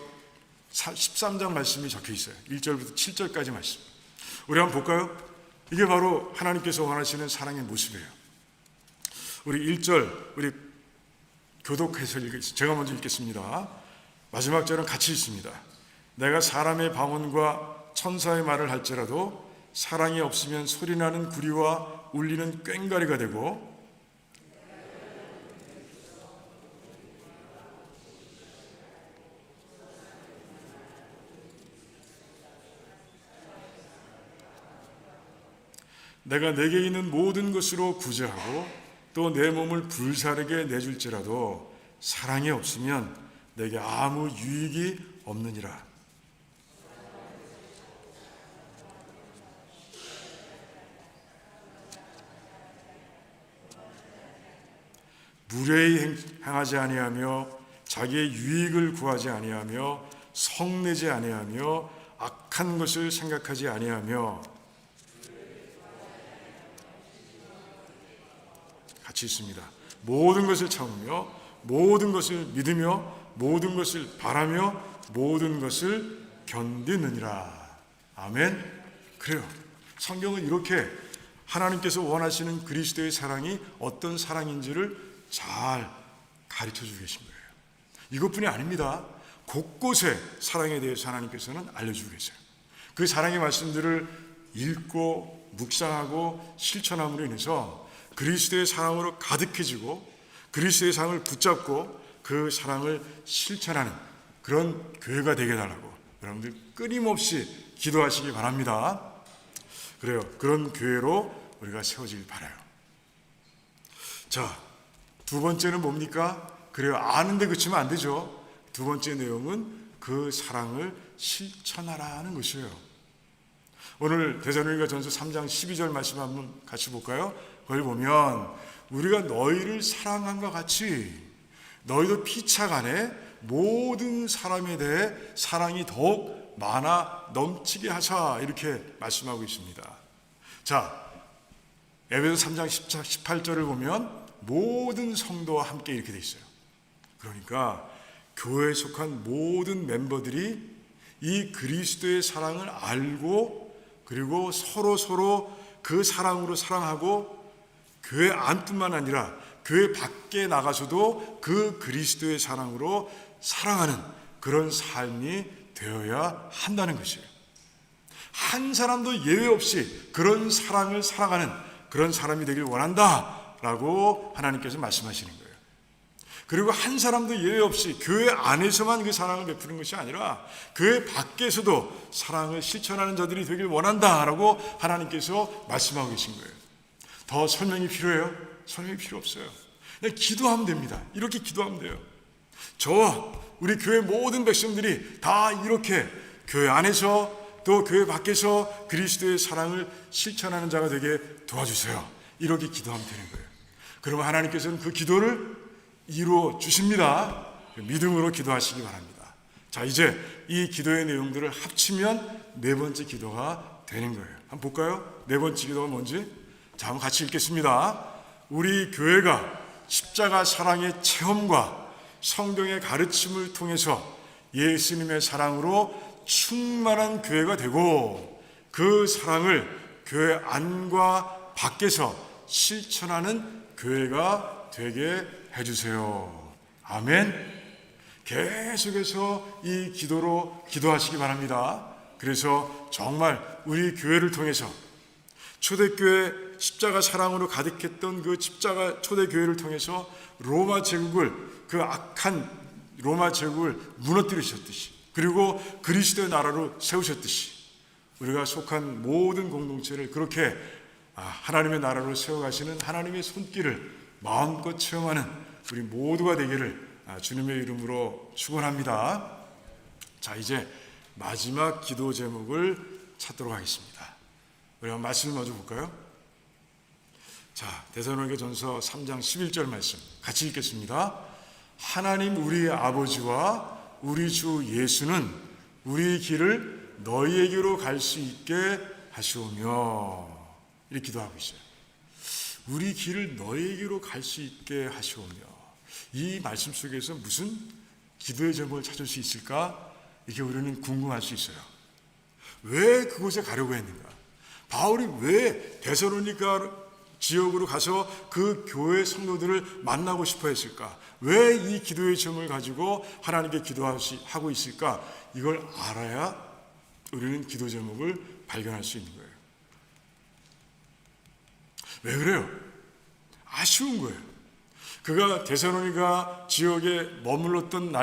13장 말씀이 적혀 있어요. 1절부터 7절까지 말씀. 우리 한번 볼까요? 이게 바로 하나님께서 원하시는 사랑의 모습이에요. 우리 1절 우리 교독해서 읽겠습니다. 제가 먼저 읽겠습니다. 마지막 절은 같이 읽습니다. 내가 사람의 방언과 천사의 말을 할지라도 사랑이 없으면 소리나는 구리와 울리는 꽹과리가 되고 내가 내게 있는 모든 것으로 구제하고 또 내 몸을 불사르게 내줄지라도 사랑이 없으면 내게 아무 유익이 없느니라. 무례히 행하지 아니하며 자기의 유익을 구하지 아니하며 성내지 아니하며 악한 것을 생각하지 아니하며 같이 있습니다. 모든 것을 참으며 모든 것을 믿으며 모든 것을 바라며 모든 것을 견디느니라. 아멘. 그래요. 성경은 이렇게 하나님께서 원하시는 그리스도의 사랑이 어떤 사랑인지를 잘 가르쳐주고 계신 거예요. 이것뿐이 아닙니다. 곳곳에 사랑에 대해서 하나님께서는 알려주고 계세요. 그 사랑의 말씀들을 읽고 묵상하고 실천함으로 인해서 그리스도의 사랑으로 가득해지고 그리스도의 사랑을 붙잡고 그 사랑을 실천하는 그런 교회가 되게 해달라고 여러분들 끊임없이 기도하시기 바랍니다. 그래요. 그런 교회로 우리가 세워지길 바라요. 자, 두 번째는 뭡니까? 그래요. 아는데 그치면 안 되죠. 두 번째 내용은 그 사랑을 실천하라는 것이에요. 오늘 데살로니가전서 3장 12절 말씀 한번 같이 볼까요? 거기 보면 우리가 너희를 사랑함과 같이 너희도 피차간에 모든 사람에 대해 사랑이 더욱 많아 넘치게 하자 이렇게 말씀하고 있습니다. 자, 에베소 3장 18절을 보면 모든 성도와 함께 이렇게 돼 있어요. 그러니까 교회에 속한 모든 멤버들이 이 그리스도의 사랑을 알고 그리고 서로 그 사랑으로 사랑하고 교회 안뿐만 아니라 교회 밖에 나가서도 그 그리스도의 사랑으로 사랑하는 그런 삶이 되어야 한다는 것이에요. 한 사람도 예외 없이 그런 사랑을 사랑하는 그런 사람이 되길 원한다라고 하나님께서 말씀하시는 거예요. 그리고 한 사람도 예외 없이 교회 안에서만 그 사랑을 베푸는 것이 아니라 교회 밖에서도 사랑을 실천하는 자들이 되길 원한다라고 하나님께서 말씀하고 계신 거예요. 더 설명이 필요해요? 설명이 필요 없어요. 그냥 기도하면 됩니다. 이렇게 기도하면 돼요. 저와 우리 교회 모든 백성들이 다 이렇게 교회 안에서 또 교회 밖에서 그리스도의 사랑을 실천하는 자가 되게 도와주세요. 이렇게 기도하면 되는 거예요. 그러면 하나님께서는 그 기도를 이루어 주십니다. 믿음으로 기도하시기 바랍니다. 자, 이제 이 기도의 내용들을 합치면 네 번째 기도가 되는 거예요. 한번 볼까요? 네 번째 기도가 뭔지? 자, 한번 같이 읽겠습니다. 우리 교회가 십자가 사랑의 체험과 성경의 가르침을 통해서 예수님의 사랑으로 충만한 교회가 되고 그 사랑을 교회 안과 밖에서 실천하는 교회가 되게 해주세요. 아멘. 계속해서 이 기도로 기도하시기 바랍니다. 그래서 정말 우리 교회를 통해서 초대교회 십자가 사랑으로 가득했던 그 십자가 초대교회를 통해서 로마 제국을 그 악한 로마 제국을 무너뜨리셨듯이 그리고 그리스도의 나라로 세우셨듯이 우리가 속한 모든 공동체를 그렇게 하나님의 나라로 세워가시는 하나님의 손길을 마음껏 체험하는 우리 모두가 되기를 주님의 이름으로 축원합니다. 자, 이제 마지막 기도 제목을 찾도록 하겠습니다. 우리 한번 말씀을 마저 볼까요? 자, 데살로니가전서 3장 11절 말씀 같이 읽겠습니다. 하나님 우리의 아버지와 우리 주 예수는 우리 길을 너희에게로 갈 수 있게 하시오며 이렇게 기도하고 있어요. 우리 길을 너희에게로 갈 수 있게 하시오며 이 말씀 속에서 무슨 기도의 제목을 찾을 수 있을까? 이게 우리는 궁금할 수 있어요. 왜 그곳에 가려고 했는가? 바울이 왜 데살로니가 지역으로 가서 그 교회 성도들을 만나고 싶어 했을까? 왜 이 기도의 제목을 가지고 하나님께 기도하고 있을까? 이걸 알아야 우리는 기도 제목을 발견할 수 있는 거예요. 왜 그래요? 아쉬운 거예요. 그가 데살로니가 지역에 머물렀던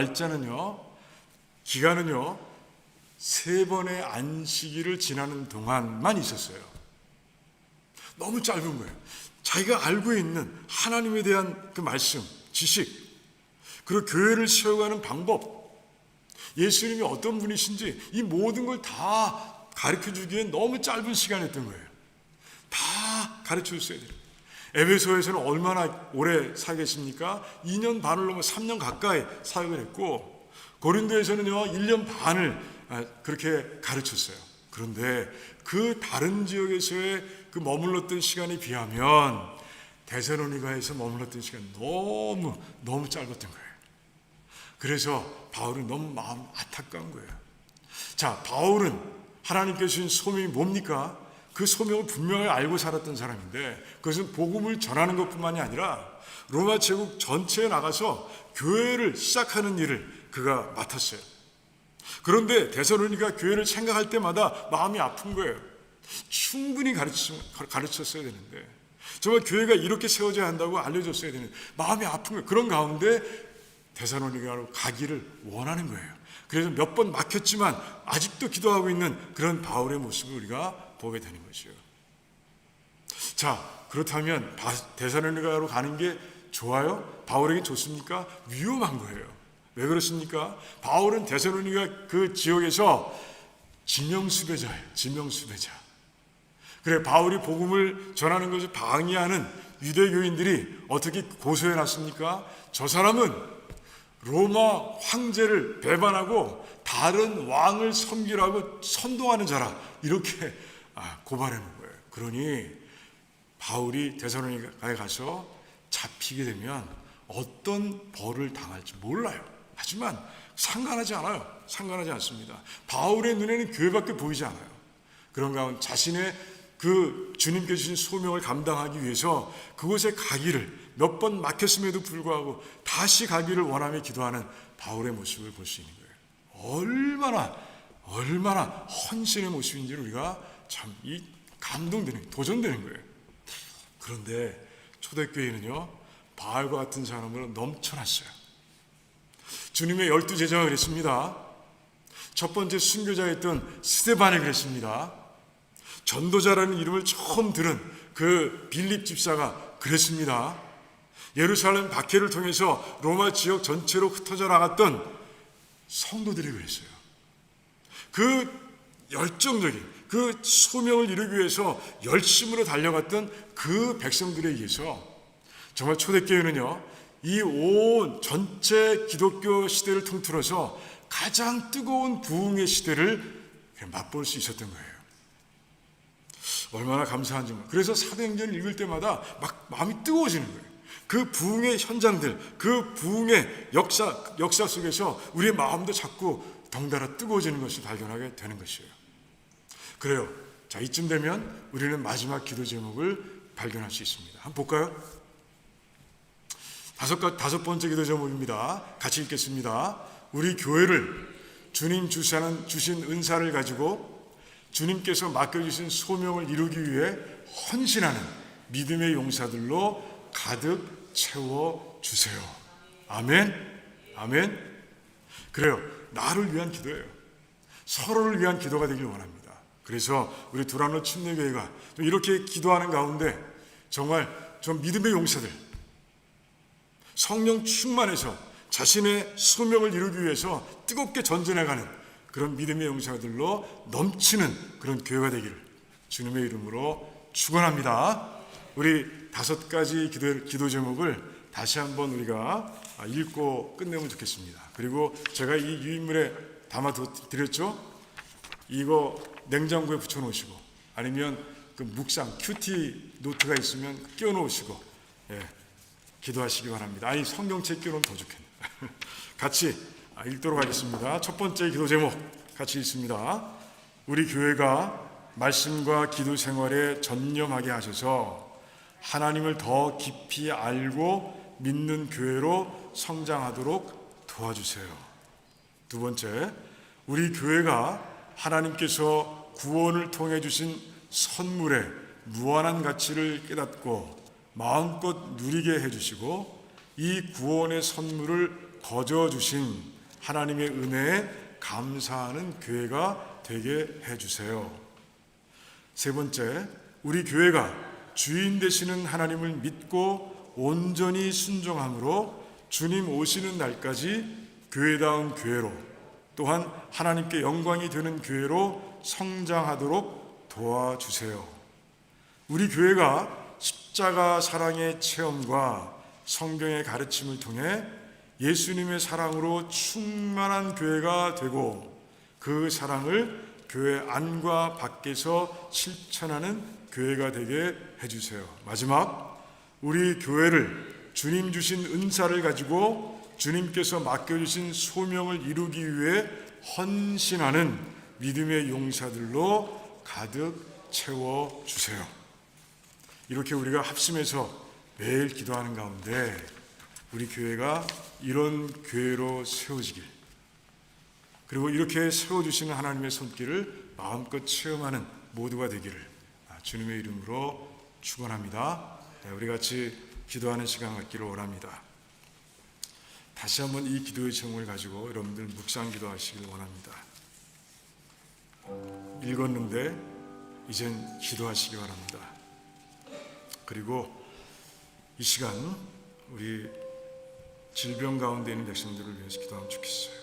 기간은요 3번의 안식일을 지나는 동안만 있었어요. 너무 짧은 거예요. 자기가 알고 있는 하나님에 대한 그 말씀, 지식, 그리고 교회를 세워가는 방법, 예수님이 어떤 분이신지 이 모든 걸 다 가르쳐 주기엔 너무 짧은 시간이었던 거예요. 다 가르쳐 줬어야 돼요. 에베소에서는 얼마나 오래 사겠습니까? 2년 반을 넘어 3년 가까이 사역을 했고, 고린도에서는요 1년 반을 그렇게 가르쳤어요. 그런데 그 다른 지역에서의 그 머물렀던 시간에 비하면 데살로니가에서 머물렀던 시간이 너무 짧았던 거예요. 그래서 바울은 너무 마음 안타까운 거예요. 자, 바울은 하나님께서 주신 소명이 뭡니까? 그 소명을 분명히 알고 살았던 사람인데, 그것은 복음을 전하는 것뿐만이 아니라 로마 제국 전체에 나가서 교회를 시작하는 일을 그가 맡았어요. 그런데 데살로니가 교회를 생각할 때마다 마음이 아픈 거예요. 충분히 가르쳤어야 되는데, 정말 교회가 이렇게 세워져야 한다고 알려줬어야 되는데 마음이 아픈 거예요. 그런 가운데 데살로니가로 가기를 원하는 거예요. 그래서 몇 번 막혔지만 아직도 기도하고 있는 그런 바울의 모습을 우리가 보게 되는 거죠. 자, 그렇다면 데살로니가로 가는 게 좋아요? 바울에게 좋습니까? 위험한 거예요. 왜 그렇습니까? 바울은 데살로니가 그 지역에서 지명수배자예요. 지명수배자. 그래, 바울이 복음을 전하는 것을 방해하는 유대교인들이 어떻게 고소해 놨습니까? 저 사람은 로마 황제를 배반하고 다른 왕을 섬기라고 선동하는 자라, 이렇게 고발해 놓은 거예요. 그러니 바울이 데살로니가에 가서 잡히게 되면 어떤 벌을 당할지 몰라요. 하지만 상관하지 않아요. 상관하지 않습니다. 바울의 눈에는 교회밖에 보이지 않아요. 그런 가운데 자신의 그 주님께 주신 소명을 감당하기 위해서 그곳에 가기를, 몇 번 막혔음에도 불구하고 다시 가기를 원하며 기도하는 바울의 모습을 볼 수 있는 거예요. 얼마나 헌신의 모습인지를 우리가 참 감동되는, 도전되는 거예요. 그런데 초대교회는요 바알과 같은 사람으로 넘쳐났어요. 주님의 12제자가 그랬습니다. 첫 번째 순교자였던 스데반이 그랬습니다. 전도자라는 이름을 처음 들은 그 빌립 집사가 그랬습니다. 예루살렘 박해를 통해서 로마 지역 전체로 흩어져 나갔던 성도들이 그랬어요. 그 열정적인 그 소명을 이루기 위해서 열심으로 달려갔던 그 백성들에 의해서 정말 초대교회는요 이 온 전체 기독교 시대를 통틀어서 가장 뜨거운 부흥의 시대를 맛볼 수 있었던 거예요. 얼마나 감사한지. 그래서 사도행전을 읽을 때마다 막 마음이 뜨거워지는 거예요. 그 부흥의 현장들, 그 부흥의 역사 속에서 우리의 마음도 자꾸 덩달아 뜨거워지는 것을 발견하게 되는 것이에요. 그래요. 자, 이쯤 되면 우리는 마지막 기도 제목을 발견할 수 있습니다. 한번 볼까요? 다섯 번째 기도 제목입니다. 같이 읽겠습니다. 우리 교회를 주님 주신 은사를 가지고 주님께서 맡겨주신 소명을 이루기 위해 헌신하는 믿음의 용사들로 가득 채워주세요. 아멘. 아멘. 그래요. 나를 위한 기도예요. 서로를 위한 기도가 되길 원합니다. 그래서 우리 두란노 침례교회가 이렇게 기도하는 가운데 정말 좀 믿음의 용사들, 성령 충만해서 자신의 소명을 이루기 위해서 뜨겁게 전진해가는 그런 믿음의 용사들로 넘치는 그런 교회가 되기를 주님의 이름으로 축원합니다. 우리 5가지 기도 제목을 다시 한번 우리가 읽고 끝내면 좋겠습니다. 그리고 제가 이 유인물에 담아 드렸죠? 이거 냉장고에 붙여 놓으시고 아니면 그 묵상 큐티 노트가 있으면 끼워 놓으시고 기도하시기 바랍니다. 아니 성경책 끼워 놓으면 더 좋겠네요. 같이 읽도록 하겠습니다. 첫 번째 기도 제목 같이 읽습니다. 우리 교회가 말씀과 기도 생활에 전념하게 하셔서 하나님을 더 깊이 알고 믿는 교회로 성장하도록 도와주세요. 두 번째, 우리 교회가 하나님께서 구원을 통해 주신 선물의 무한한 가치를 깨닫고 마음껏 누리게 해주시고 이 구원의 선물을 거저 주신 하나님의 은혜에 감사하는 교회가 되게 해주세요. 세 번째, 우리 교회가 주인 되시는 하나님을 믿고 온전히 순종함으로 주님 오시는 날까지 교회다운 교회로, 또한 하나님께 영광이 되는 교회로 성장하도록 도와주세요. 우리 교회가 십자가 사랑의 체험과 성경의 가르침을 통해 예수님의 사랑으로 충만한 교회가 되고, 그 사랑을 교회 안과 밖에서 실천하는 교회가 되게 해주세요. 마지막, 우리 교회를 주님 주신 은사를 가지고 주님께서 맡겨주신 소명을 이루기 위해 헌신하는 믿음의 용사들로 가득 채워주세요. 이렇게 우리가 합심해서 매일 기도하는 가운데 우리 교회가 이런 교회로 세워지길, 그리고 이렇게 세워주시는 하나님의 손길을 마음껏 체험하는 모두가 되기를 주님의 이름으로 축원합니다. 우리 같이 기도하는 시간 갖기를 원합니다. 다시 한번 이 기도의 제목을 가지고 여러분들 묵상 기도하시길 원합니다. 읽었는데 이젠 기도하시기 바랍니다. 그리고 이 시간 우리 질병 가운데 있는 백성들을 위해서 기도하면 좋겠어요.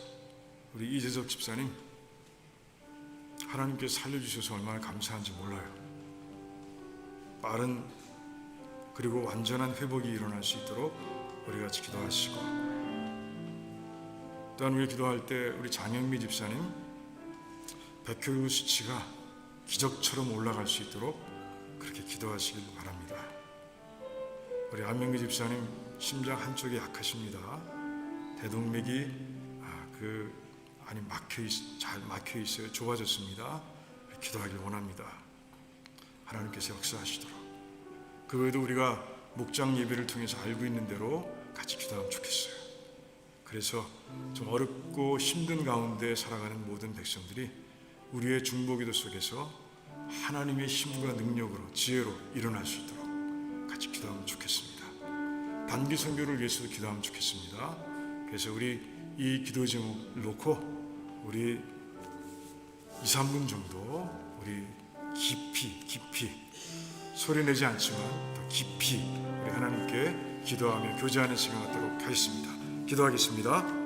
우리 이재석 집사님, 하나님께 살려주셔서 얼마나 감사한지 몰라요. 빠른 그리고 완전한 회복이 일어날 수 있도록 우리 같이 기도하시고, 또한 우리 기도할 때 우리 장영미 집사님 백혈구 수치가 기적처럼 올라갈 수 있도록 그렇게 기도하시길 바랍니다. 우리 안명기 집사님 심장 한쪽이 약하십니다. 대동맥이 잘 막혀 있어요. 좁아졌습니다. 기도하길 원합니다. 하나님께서 역사하시도록. 그 외에도 우리가 목장 예배를 통해서 알고 있는 대로 같이 기도하면 좋겠어요. 그래서 좀 어렵고 힘든 가운데 살아가는 모든 백성들이 우리의 중보기도 속에서 하나님의 힘과 능력으로, 지혜로 일어날 수 있도록 같이 기도하면 좋겠습니다. 단기 선교를 위해서도 기도하면 좋겠습니다. 그래서 우리 이 기도 제목을 놓고 우리 2-3분 정도 우리 깊이 소리내지 않지만 더 깊이 우리 하나님께 기도하며 교제하는 시간 갖도록 하겠습니다. 기도하겠습니다.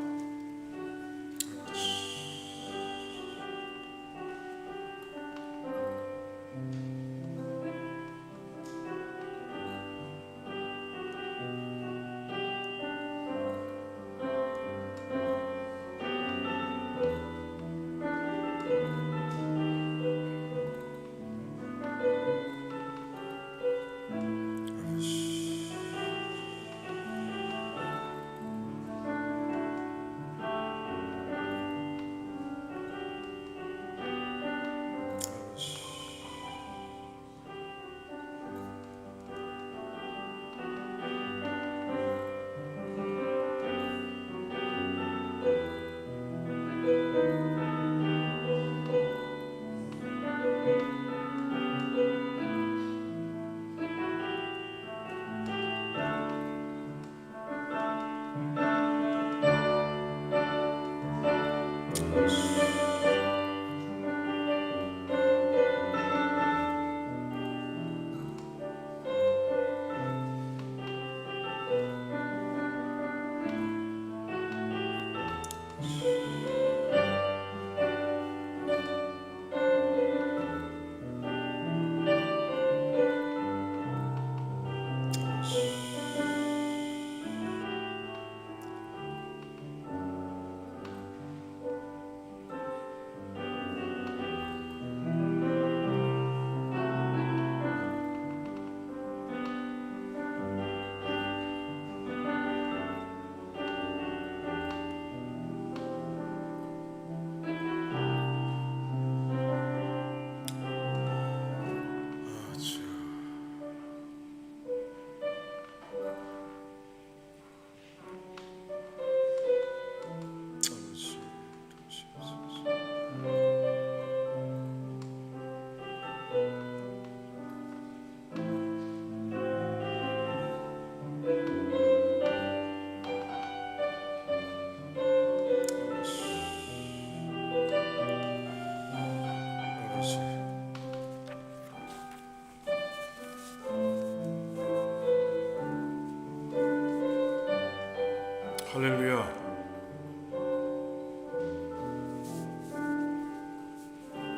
할렐루야.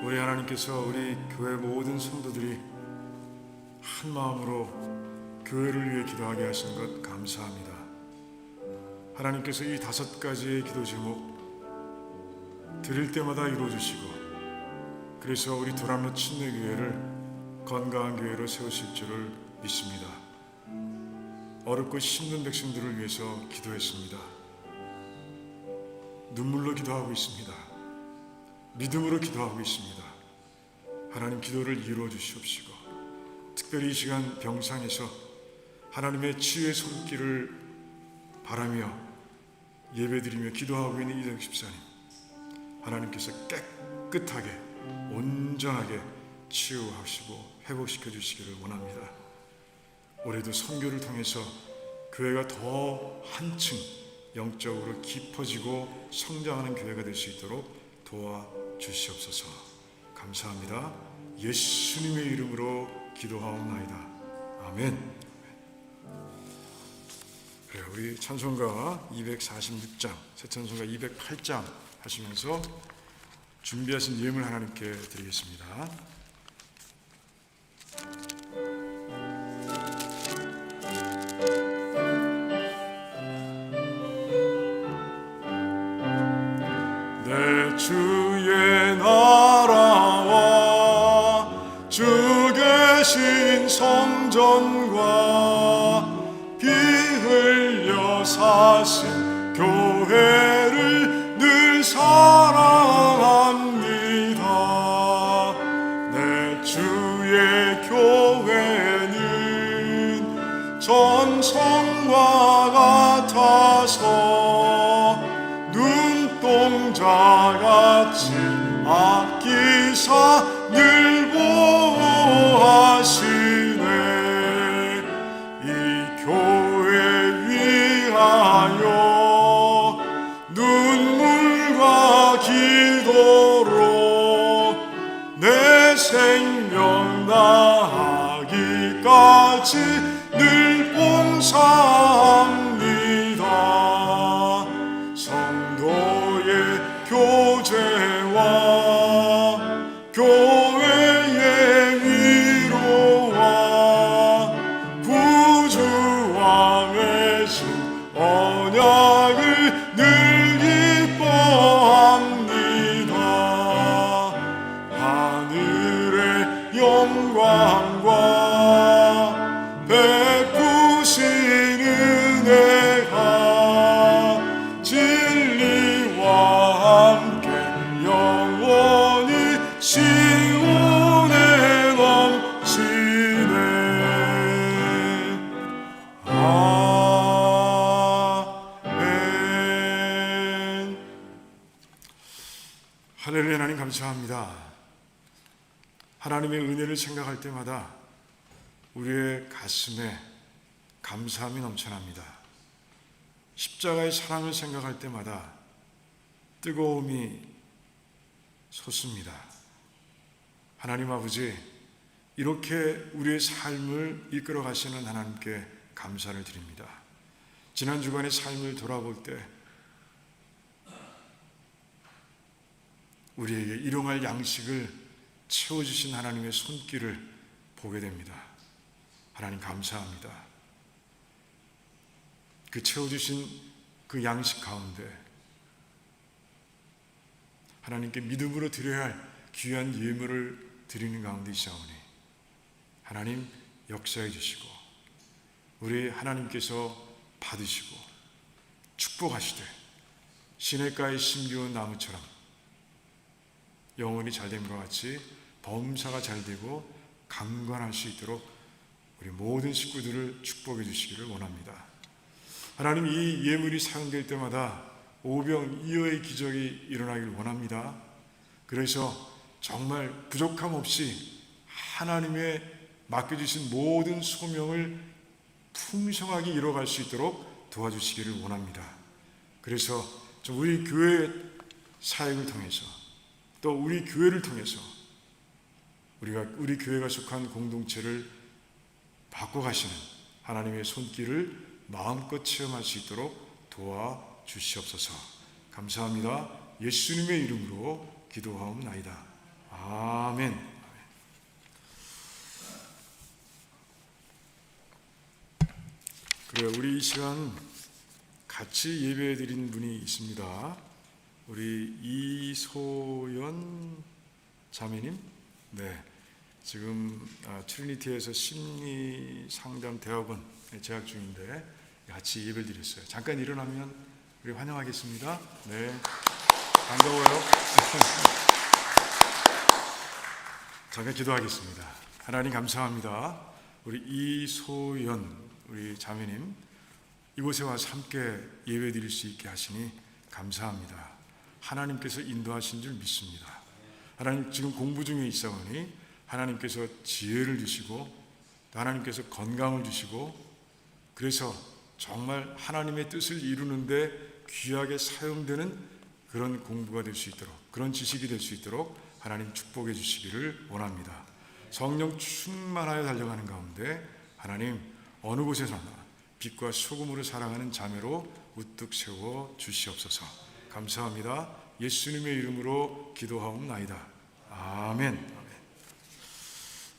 우리 하나님께서 우리 교회 모든 성도들이 한 마음으로 교회를 위해 기도하게 하신 것 감사합니다. 하나님께서 이 5가지의 기도 제목 드릴 때마다 이루어주시고, 그래서 우리 도람로 침례교회를 건강한 교회로 세우실 줄을 믿습니다. 어렵고 힘든 백성들을 위해서 기도했습니다. 눈물로 기도하고 있습니다. 믿음으로 기도하고 있습니다. 하나님, 기도를 이루어 주시옵시고, 특별히 이 시간 병상에서 하나님의 치유의 손길을 바라며 예배드리며 기도하고 있는 이정 집사님, 하나님께서 깨끗하게 온전하게 치유하시고 회복시켜 주시기를 원합니다. 올해도 선교를 통해서 교회가 더 한층 영적으로 깊어지고 성장하는 교회가 될 수 있도록 도와주시옵소서. 감사합니다. 예수님의 이름으로 기도하옵나이다. 아멘. 그래, 우리 찬송가 246장, 새 찬송가 208장 하시면서 준비하신 예물 하나님께 드리겠습니다. 내 주의 나라와 주 계신 성전과 피 흘려 사신 교회를 늘 사랑합니다. 내 주의 교회는 전성과 같아서 눈동자같이 아끼사 늘 보호하시네. 이 교회 위하여 눈물과 기도로 내 생명 다하기까지 늘 봉사합니다. 성도의 교제와 교회의 위로와 구주와 맺은 언약을 늘 기뻐합니다. 하늘의 영광과 베푸신 은혜가 진리와 함께 영원히 시온에 넘치네. 아멘. 할렐루야. 하나님 감사합니다. 하나님의 은혜를 생각할 때마다 우리의 가슴에 감사함이 넘쳐납니다. 십자가의 사랑을 생각할 때마다 뜨거움이 솟습니다. 하나님 아버지, 이렇게 우리의 삶을 이끌어 가시는 하나님께 감사를 드립니다. 지난 주간의 삶을 돌아볼 때 우리에게 일용할 양식을 채워주신 하나님의 손길을 보게 됩니다. 하나님 감사합니다. 그 채워주신 그 양식 가운데 하나님께 믿음으로 드려야 할 귀한 예물을 드리는 가운데 있사오니 하나님 역사해 주시고 우리 하나님께서 받으시고 축복하시되 시냇가에 심기운 나무처럼 영혼이 잘됨과 같이 범사가 잘되고 강건할 수 있도록 우리 모든 식구들을 축복해 주시기를 원합니다. 하나님, 이 예물이 사용될 때마다 오병이어의 기적이 일어나길 원합니다. 그래서 정말 부족함 없이 하나님의 맡겨주신 모든 소명을 풍성하게 이뤄갈 수 있도록 도와주시기를 원합니다. 그래서 우리 교회 사역을 통해서 또 우리 교회를 통해서 우리 교회가 속한 공동체를 바꿔가시는 하나님의 손길을 마음껏 체험할 수 있도록 도와주시옵소서. 감사합니다. 예수님의 이름으로 기도하옵나이다. 아멘. 그래, 우리 이 시간 같이 예배 드린 분이 있습니다. 우리 이소연 자매님, 네, 지금 트리니티에서 심리상담대학원 재학 중인데 같이 예배 드렸어요. 잠깐 일어나면 우리 환영하겠습니다. 네, 반가워요. 잠깐 기도하겠습니다. 하나님 감사합니다. 우리 이소연 우리 자매님 이곳에 와서 함께 예배 드릴 수 있게 하시니 감사합니다. 하나님께서 인도하신 줄 믿습니다. 하나님 지금 공부 중에 있사오니 하나님께서 지혜를 주시고 또 하나님께서 건강을 주시고 그래서 정말 하나님의 뜻을 이루는데 귀하게 사용되는 그런 공부가 될 수 있도록 그런 지식이 될 수 있도록 하나님 축복해 주시기를 원합니다. 성령 충만하여 달려가는 가운데 하나님 어느 곳에서나 빛과 소금으로 살아가는 자매로 우뚝 세워 주시옵소서. 감사합니다. 예수님의 이름으로 기도하옵나이다. 아멘.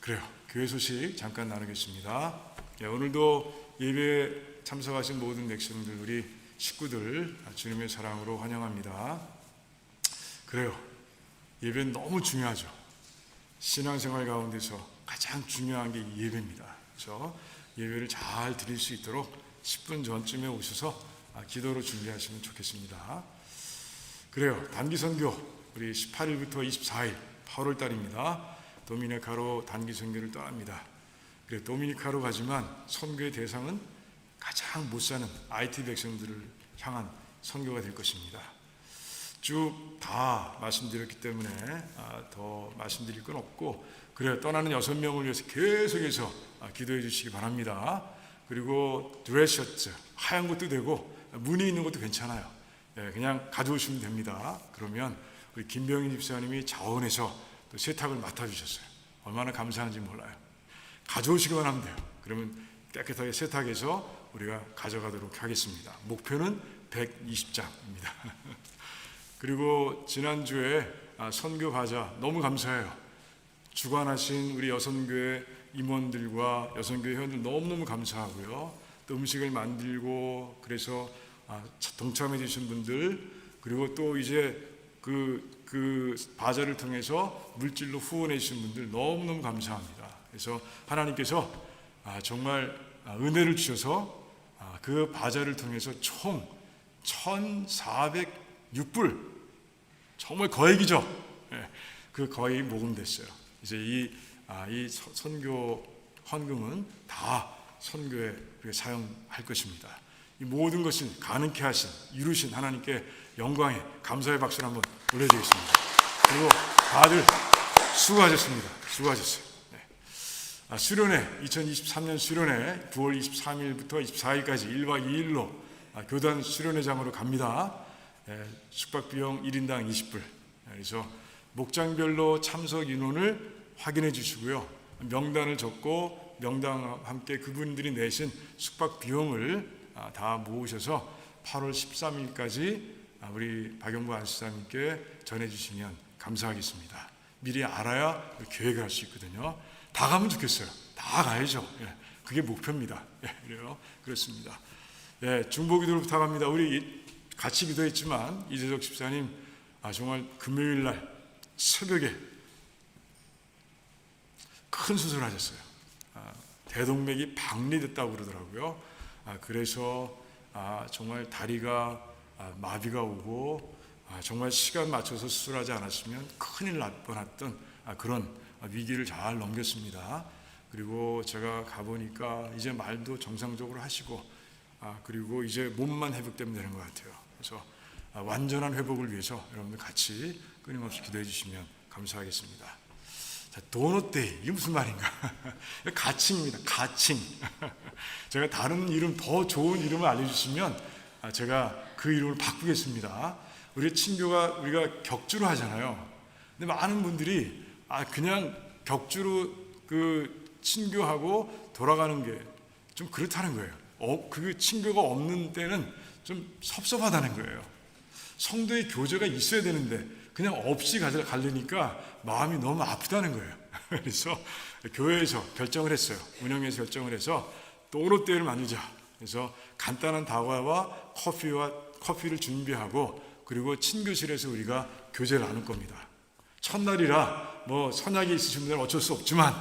그래요. 교회 소식 잠깐 나누겠습니다. 오늘도 예배에 참석하신 모든 백성들, 우리 식구들 주님의 사랑으로 환영합니다. 그래요. 예배는 너무 중요하죠. 신앙생활 가운데서 가장 중요한 게 예배입니다. 그래서 예배를 잘 드릴 수 있도록 10분 전쯤에 오셔서 기도로 준비하시면 좋겠습니다. 그래요. 단기 선교 우리 18일부터 24일 8월 달입니다. 도미니카로 단기 선교를 떠납니다. 그래 도미니카로 가지만 선교의 대상은 가장 못 사는 IT 백성들을 향한 선교가 될 것입니다. 쭉 다 말씀드렸기 때문에 더 말씀드릴 건 없고 그래 떠나는 6명을 위해서 계속해서 기도해 주시기 바랍니다. 그리고 드레스셔츠 하얀 것도 되고 무늬 있는 것도 괜찮아요. 그냥 가져오시면 됩니다. 그러면 우리 김병희 집사님이 자원해서 또 세탁을 맡아주셨어요. 얼마나 감사한지 몰라요. 가져오시기만 하면 돼요. 그러면 깨끗하게 세탁해서 우리가 가져가도록 하겠습니다. 목표는 120장입니다. 그리고 지난주에 선교 과자 너무 감사해요. 주관하신 우리 여선교회 임원들과 여선교회 회원들 너무너무 감사하고요. 또 음식을 만들고 그래서 동참해 주신 분들 그리고 또 이제 그 바자를 통해서 물질로 후원해 주신 분들 너무너무 감사합니다. 그래서 하나님께서 정말 은혜를 주셔서 그 바자를 통해서 총 1,406불 정말 거액이죠. 그 거의 모금됐어요. 이제 이 선교 헌금은 다 선교에 사용할 것입니다. 이 모든 것을 가능케 하신 이루신 하나님께 영광의 감사의 박수를 한번 올려드리겠습니다. 그리고 다들 수고하셨습니다. 수고하셨어요. 수련회 2023년 수련회 9월 23일부터 24일까지 1박 2일로 교단 수련회장으로 갑니다. 숙박비용 1인당 20불. 그래서 목장별로 참석 인원을 확인해 주시고요. 명단을 적고 명단과 함께 그분들이 내신 숙박 비용을 다 모으셔서 8월 13일까지 우리 박영부 안수사님께 전해주시면 감사하겠습니다. 미리 알아야 계획을 할 수 있거든요. 다 가면 좋겠어요. 다 가야죠. 그게 목표입니다. 그래요. 그렇습니다. 중보기도를 부탁합니다. 우리 같이 기도했지만 이재석 집사님 정말 금요일 날 새벽에 큰 수술하셨어요. 대동맥이 박리됐다고 그러더라고요. 그래서 정말 다리가 마비가 오고 정말 시간 맞춰서 수술하지 않았으면 큰일 날 뻔했던 그런 위기를 잘 넘겼습니다. 그리고 제가 가보니까 이제 말도 정상적으로 하시고 그리고 이제 몸만 회복되면 되는 것 같아요. 그래서 완전한 회복을 위해서 여러분들 같이 끊임없이 기도해 주시면 감사하겠습니다. 자, 도넛데이 이게 무슨 말인가? 가칭입니다. 가칭. 제가 다른 이름 더 좋은 이름을 알려주시면 제가 그 이름을 바꾸겠습니다. 우리 친교가 우리가 격주로 하잖아요. 근데 많은 분들이 그냥 격주로 그 친교하고 돌아가는 게 좀 그렇다는 거예요. 그 친교가 없는 때는 좀 섭섭하다는 거예요. 성도의 교제가 있어야 되는데 그냥 없이 가려니까 마음이 너무 아프다는 거예요. 그래서 교회에서 결정을 했어요. 운영에서 결정을 해서 또로떼를 만들자. 그래서 간단한 다과와 커피를 준비하고 그리고 친교실에서 우리가 교제를 나눌 겁니다. 첫날이라 뭐 선약이 있으신 분들은 어쩔 수 없지만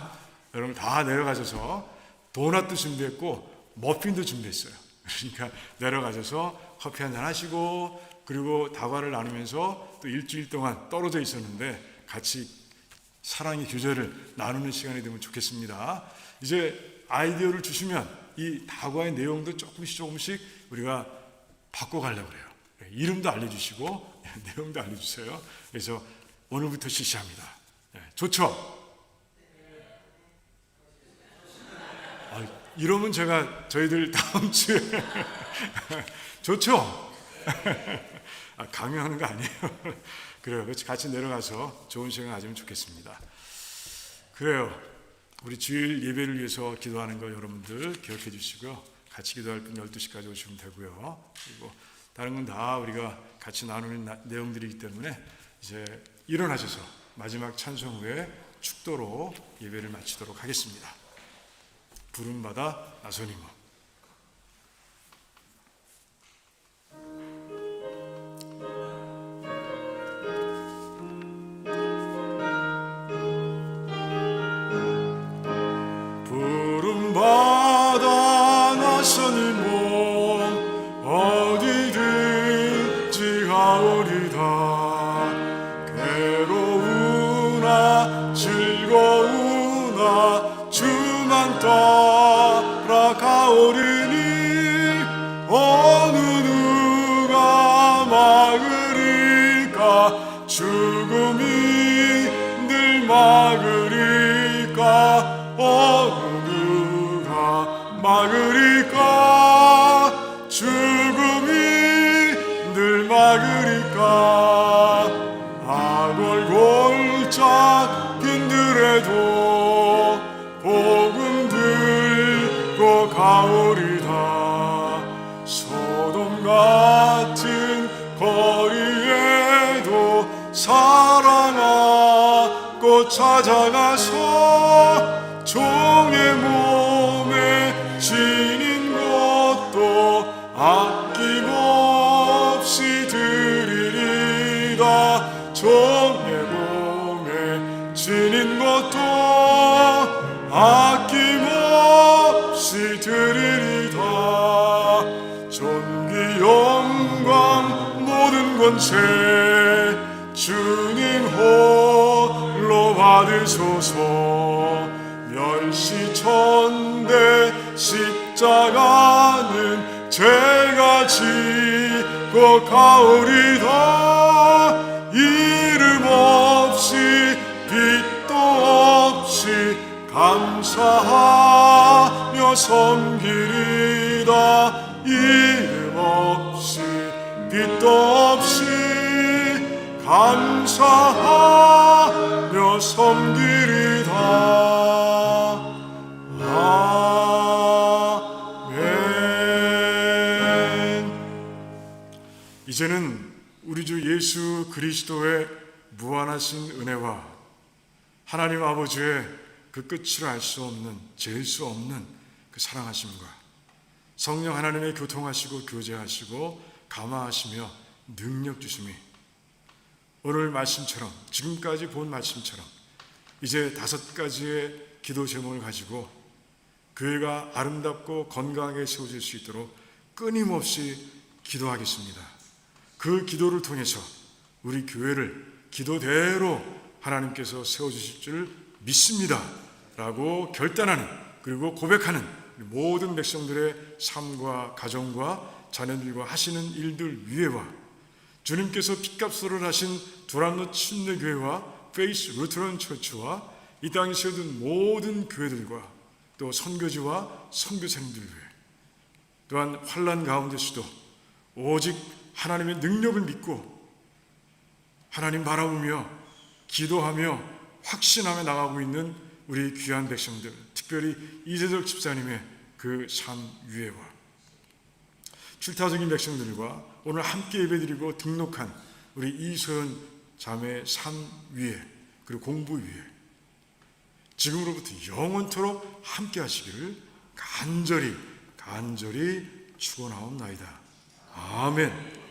여러분 다 내려가셔서 도넛도 준비했고 머핀도 준비했어요. 그러니까 내려가셔서 커피 한잔 하시고 그리고 다과를 나누면서 또 일주일 동안 떨어져 있었는데 같이 사랑의 교제를 나누는 시간이 되면 좋겠습니다. 이제 아이디어를 주시면 이 다과의 내용도 조금씩 우리가 바꿔가려고 그래요. 이름도 알려주시고 내용도 알려주세요. 그래서 오늘부터 실시합니다. 좋죠? 이러면 제가 저희들 다음 주에 좋죠? 강요하는 거 아니에요. 그래요. 같이 내려가서 좋은 시간 가지면 좋겠습니다. 그래요. 우리 주일 예배를 위해서 기도하는 거 여러분들 기억해 주시고요. 같이 기도할 분 12시까지 오시면 되고요. 그리고 다른 건 다 우리가 같이 나누는 내용들이기 때문에 이제 일어나셔서 마지막 찬송 후에 축도로 예배를 마치도록 하겠습니다. 부름받아 나서니모. 부름받아 나서니모 어디든지 가오리다. 괴로우나 즐거우나 주만 따라가오리니 어느 누가 막으리까. 죽음이 늘 막으리까. 어느 누가 막으리까. 죽음이 늘 막으리까. 악을 골짝 빈들에도 복음 들고 가오리다. 소돔 같은 거리에도 사랑하고 찾아가서 종의 몸에 지닌 것도 아낌없이 드리리다. 종의 몸에 지닌 것도 아낌없이 드리리다. 존귀 영광 모든 권세 주님 홀로 받으소서. 멸시천대 십자가는 제가 지고 가오리다. 이름 없이 빛도 없이 감사하며 섬기리다. 이름 없이 빛도 없이 감사하며 섬기리다. 아멘. 이제는 우리 주 예수 그리스도의 무한하신 은혜와 하나님 아버지의 그 끝을 알 수 없는, 잴 수 없는 그 사랑하심과 성령 하나님의 교통하시고 교제하시고 감화하시며 능력 주심이 오늘 말씀처럼, 지금까지 본 말씀처럼 이제 5가지의 기도 제목을 가지고 교회가 아름답고 건강하게 세워질 수 있도록 끊임없이 기도하겠습니다. 그 기도를 통해서 우리 교회를 기도대로 하나님께서 세워주실 줄 믿습니다 라고 결단하는, 그리고 고백하는 모든 백성들의 삶과 가정과 자녀들과 하시는 일들 위에와 주님께서 핏값으로 하신 두란노 침례교회와 페이스 루트런 처치와 이 땅에 세워둔 모든 교회들과 또 선교지와 선교사님들 위해, 또한 환난 가운데서도 오직 하나님의 능력을 믿고 하나님 바라보며 기도하며 확신하며 나가고 있는 우리 귀한 백성들, 특별히 이재석 집사님의 그 삶 위에와 실타적인 백성들과 오늘 함께 예배드리고 등록한 우리 이소연 자매 삶 위에 그리고 공부 위에 지금으로부터 영원토록 함께 하시기를 간절히 축원하옵나이다. 아멘.